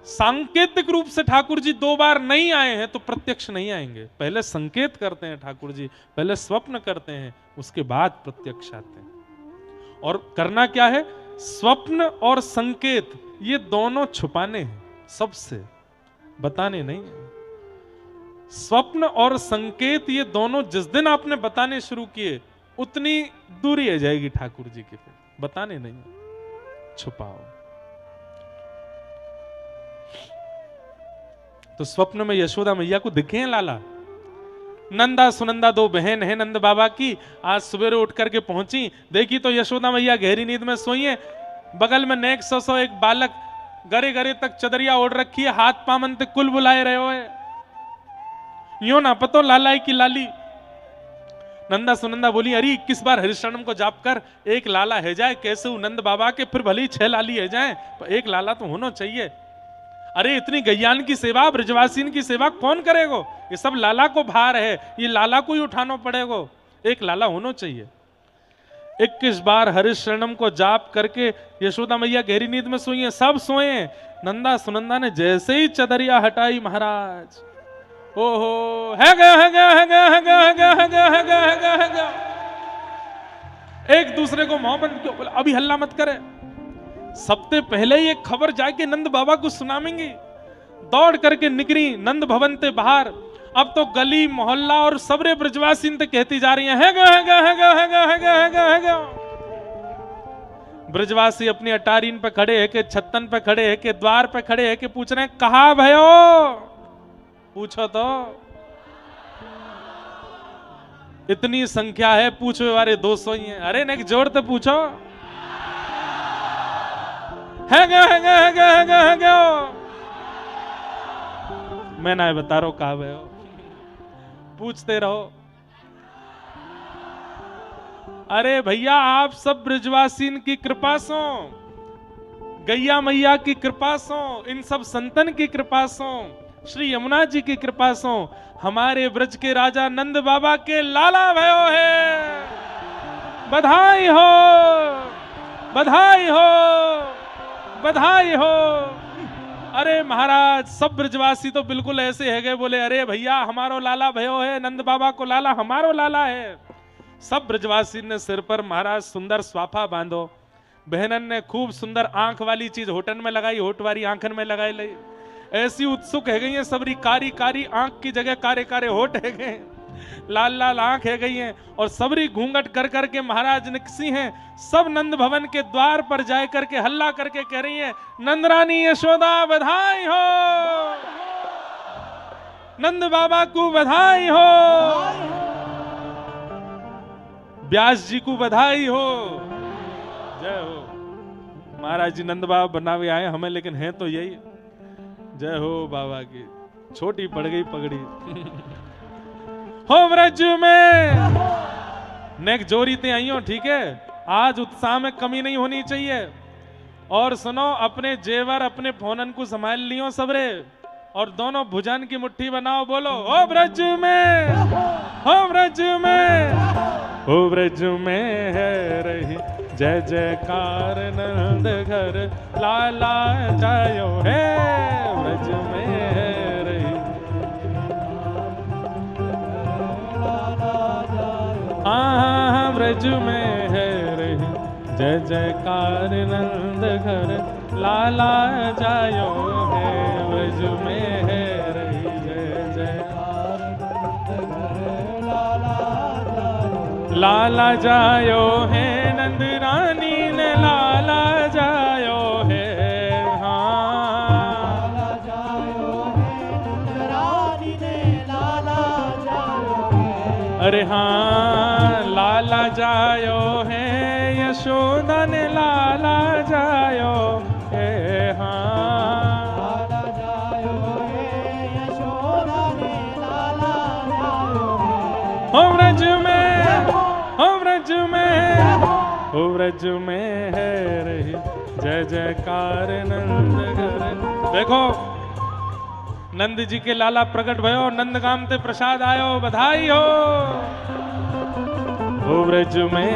सांकेतिक रूप से ठाकुर जी 2 बार नहीं आए हैं तो प्रत्यक्ष नहीं आएंगे। पहले संकेत करते हैं ठाकुर जी, पहले स्वप्न करते हैं, उसके बाद प्रत्यक्ष आते हैं। और करना क्या है? स्वप्न और संकेत ये दोनों छुपाने हैं, सबसे बताने नहीं है। स्वप्न और संकेत ये दोनों जिस दिन आपने बताने शुरू किए, उतनी दूरी आ जाएगी ठाकुर जी की। फिर बताने नहीं, छुपाओ। तो स्वप्न में यशोदा मैया को दिखे हैं लाला। नंदा सुनंदा दो बहन है नंद बाबा की, आज सवेरे उठ करके पहुंची, देखी तो यशोदा मैया गहरी नींद में सोई है, बगल में नेक सो एक बालक गरे गरे तक चदरिया ओढ़ रखी है, हाथ पामंत कुल बुलाए रहे हो है, यो ना पतो लालाई की लाली। नंदा सुनंदा बोली, अरे 21 बार हरिशरणम को जाप कर, एक लाला है जाए, कैसे नंद बाबा के फिर भले ही 6 लाली है जाए, पर एक लाला तो होना चाहिए। अरे इतनी गैयान की सेवा, ब्रजवासीन की सेवा कौन करेगो, ये सब लाला को भार है, ये लाला को ही उठाना पड़ेगो, एक लाला होना चाहिए। 21 बार हरिशरणम को जाप करके यशोदा मैया गहरी नींद में सोई है, सब सोए। नंदा सुनंदा ने जैसे ही चदरिया हटाई, महाराज ओहो, है गया है गया है गया है गया है गया है गया है गया है गया है गया। एक दूसरे को मोहब्बत क्यों, बोला अभी हल्ला मत करे, सबसे पहले ही एक खबर जाके नंद बाबा को सुनावेंगे। दौड़ करके निकली नंद भवन से बाहर, अब तो गली मोहल्ला और सबरे ब्रजवासी कहती जा रही है गया है गया है गया है गया है गया है गया है गया। ब्रजवासी अपनी अटारीन पे खड़े है के, छत्तन पे खड़े है के, द्वार पे खड़े है के, पूछ रहे हैं कहा भयो, पूछो तो, इतनी संख्या है, पूछो वाले 200 ही हैं, अरे नेक जोर तो पूछो, है गया है गया है गया है गया है गया। मैं ना बता रहा हूं कहा भयो, पूछते रहो। अरे भैया आप सब ब्रजवासीन की कृपा सो, गैया मैया की कृपा सो, इन सब संतन की कृपा सो, श्री यमुना जी की कृपा सो, हमारे ब्रज के राजा नंद बाबा के लाला भयो है, बधाई हो बधाई हो बधाई हो। अरे महाराज सब ब्रजवासी तो बिल्कुल ऐसे है गए, बोले अरे भैया हमारो लाला भयो है, नंद बाबा को लाला, हमारो लाला है। सब ब्रजवासी ने सिर पर महाराज सुंदर स्वाफा बांधो, बहनन ने खूब सुंदर आंख वाली चीज होटन में लगाई, होट वाली आंखन में लगाई लई, ऐसी उत्सुक है गई है, सबरी कारी कारी आंख की जगह कारे कारे होट है गए, लाल लाल आंख है गई हैं, और सबरी घूंघट कर करके महाराज निकसी हैं। सब नंद भवन के द्वार पर जाए करके हल्ला करके कह रही हैं, नंदरानी यशोदा बधाई हो, नंद बाबा को बधाई हो, व्यास जी को बधाई हो, जय हो। महाराज जी नंद बाबा बनावे आए हमें, लेकिन हैं तो यही, जय हो बाबा की, छोटी पड़ गई पगड़ी। हो ब्रज में नेक जोरीते आई हो, ठीक है, आज उत्साह में कमी नहीं होनी चाहिए। और सुनो, अपने जेवर अपने फोनन को संभाल लियो सबरे, और दोनों भुजन की मुट्ठी बनाओ, बोलो हो ब्रज में, हो ब्रज में, हो ब्रज में है रही जय जयकार नंद घर लाला जायो है, ब्रज में है रही हाँ ब्रज में है रही जय जयकार नंद घर लाला जायो है, ब्रज में है रही जय जयकार लाला जायो है, नंद रानी ने लाला जायो है, हाँ लाला जायो है, नंद रानी ने लाला जायो है, अरे हाँ लाला जायो है, यशोदा ने लाला जायो है, हाँ लाला जायो है, यशोदा ने लाला जायो है। हो ब्रज में, हो ब्रज में, हो ब्रज में है रही जय जयकार नंद घर। देखो नंद जी के लाला प्रकट भयो, नंद गाम ते प्रसाद आयो, बधाई हो। हो ब्रज में,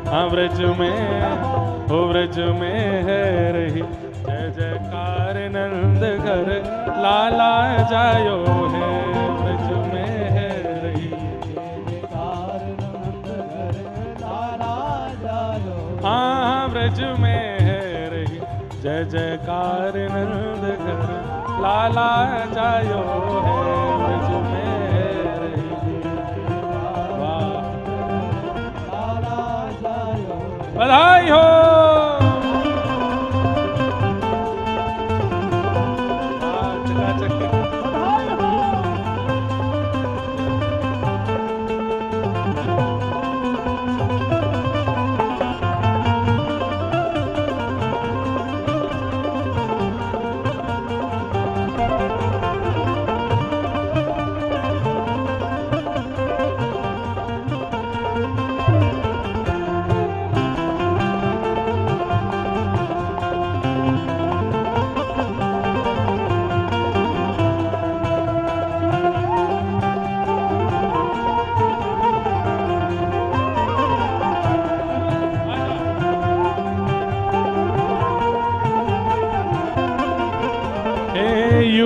हाँ ब्रज में, हो ब्रज में है रही जय जयकार नंद घर लाला जायो है, ब्रज में है रही जयकार नंद घर लाला जायो, हाँ ब्रज में है रही जय जयकार नंद घर लाला जायो है, ब्रज में है रही वाह लाला जायो, बधाई हो। चकाचक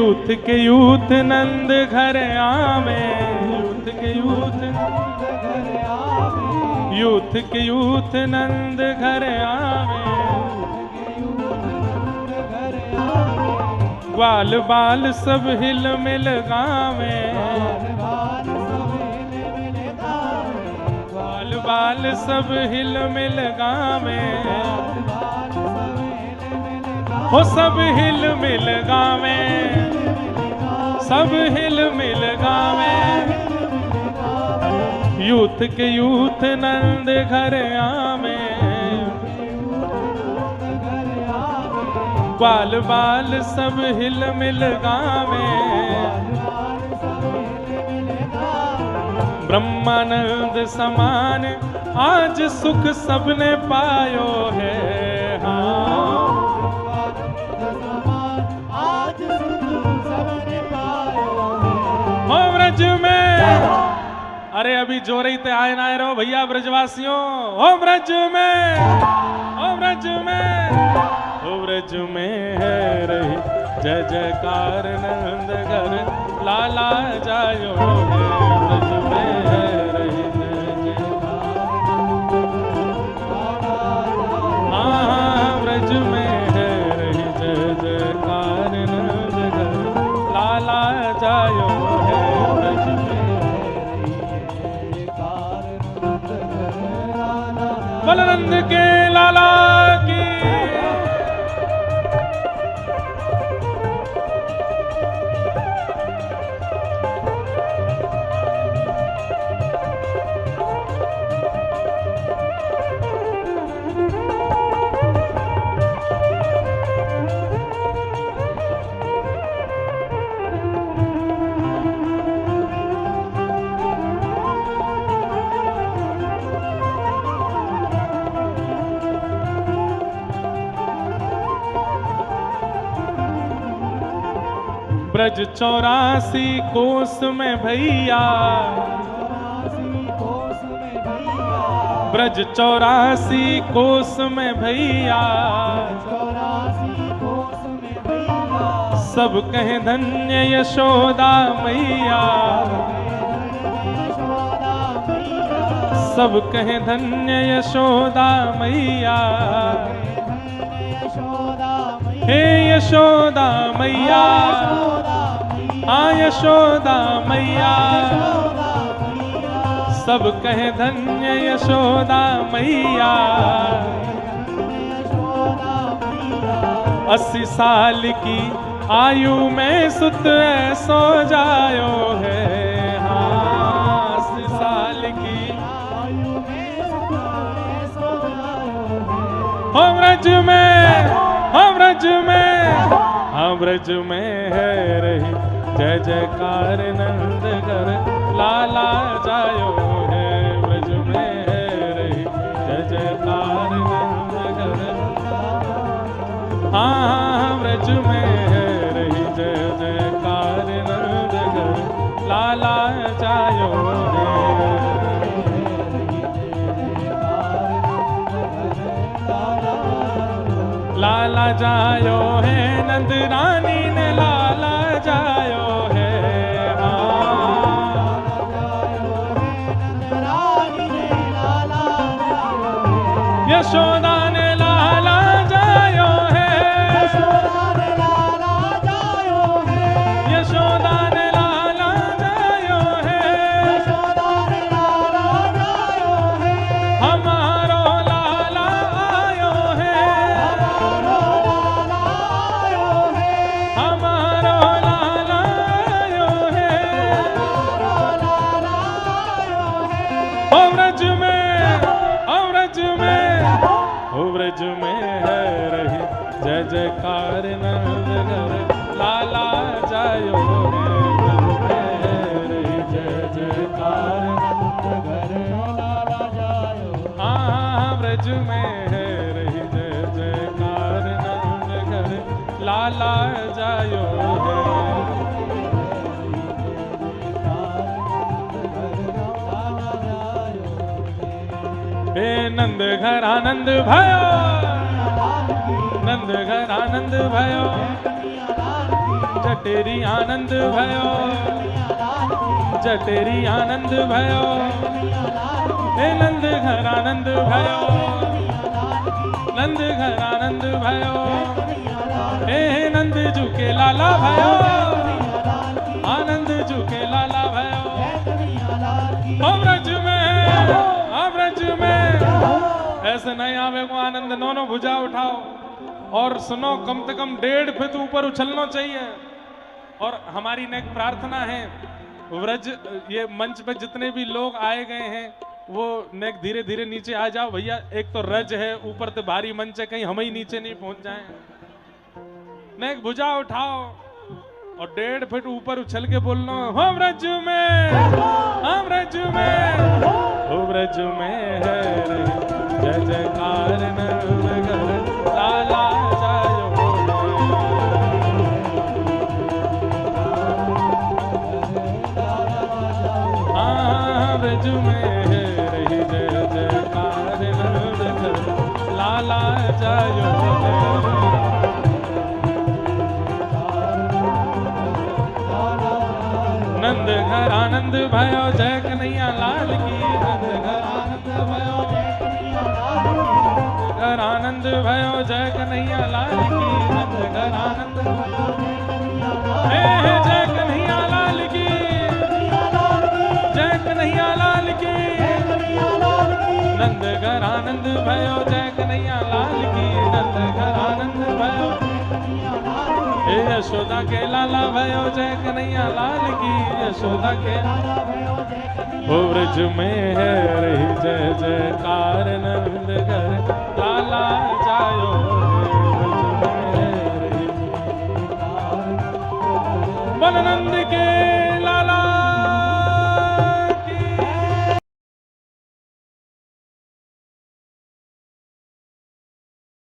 यूथ के यूथ नंद घर आवे, यूथ के यूथ, यूथ के यूथ नंद घर आवे, ग्वाल बाल सब हिल मिल गावे, ग्वाल बाल सब हिल मिल गावे, हो सब हिल मिल गावे, सब हिल मिल गावे, यूथ के यूथ नंद घर आवे, ग्वाल बाल सब हिल मिल गावे, ब्रह्मानंद समान आज सुख सबने पायो है, हाँ हो ब्रज में, अरे अभी जो रही थे आए ना आए रहो भैया ब्रजवासियों, हो ब्रज में, हो ब्रज में, हो ब्रज में है रही जय जयकार नंद घर लाला जायो है, ब्रज में है रही जय जयकार, हाँ ब्रज में है रही जय जयकार नंद घर लाला जायो है, ब्रज में बलनंद के लाला की। ब्रज 84 कोस में भैया, ब्रज 84 कोस में भैया, सब कहें धन्य यशोदा मैया, सब कहें धन्य यशोदा मैया, हे यशोदा मैया, हाँ यशोदा मैया, सब कहें धन्य यशोदा मैया, 80 साल की आयु में सुत ऐसो जायो है, हाँ 80 साल की आयु में सुत ऐसो जायो है, हो ब्रज में, हो ब्रज में, हाँ ब्रज में है रही जय जयकार नंद घर लाला जायो है, ब्रज में है रही जय जयकार नंद घर, हाँ ब्रज में है रही जय जयकार नंद घर लाला जायो है, लाला जायो है नंद रानी ने लाला जायो है, यशोदा ने लाला जायो है, यशोदा ने लाला जायो है, यशोदा ने लाला जायो है, यशोदा ने लाला जायो है, हमारो लाला आयो है, हमारो लाला आयो है, हमारो लाला आयो है, ओ ब्रज में, ओ ब्रज में, ओ ब्रज में है रही जय जयकार नंद घर लाला जायो है, ब्रज में है रही जय जयकार नंद घर लाला जायो, हाँ ब्रज में है रही जय जयकार नंद घर लाला जायो है, हे नंद घर आनंद भयो, नंद घर आनंद भयो, जटेरी आनंद भयो, जटेरी आनंद भयो, हे नंद घर आनंद भयो, नंद घर आनंद भयो, हे नंद झुके लाला भयो, आनंद झुके लाला भयो। ओ ब्रज में, ओ ब्रज में ऐसे नहीं आवे को आनंद, दोनों भुजा उठाओ और सुनो, कम से कम 1.5 फीट ऊपर उछलना चाहिए। और हमारी नेक प्रार्थना है, व्रज ये मंच पे जितने भी लोग आए गए हैं वो नेक धीरे धीरे नीचे आ जाओ भैया। एक तो रज है, ऊपर से भारी मंच है, कहीं हम ही नीचे नहीं पहुंच जाएं। नेक भुजा उठाओ और 1.5 फीट ऊपर उछल के बोलना, हो ब्रज में, हम ब्रज में, हो ब्रज में है जय जयकार नगर लाला जायो हाँ ब्रज में है रही जय जयकार नगर लाला जायो। नंद घर आनंद भयो, जय कन्हैया लाल की, नंद घर आनंद भयो, घर आनंद भयो, जय कन्हैया लाल की, नंद घर आनंद भयो, जय कन्हैया लाल की, जय कन्हैया लाल की, नंद घर आनंद भयो, जय कन्हैया लाल की, नंद घर आनंद भयो, यशोदा के लाला भयो, जय कन्हैया लाल की, यशोदा के लाला भयो, जय कन्हैया। ओ ब्रज में है रही जय जयकार नंद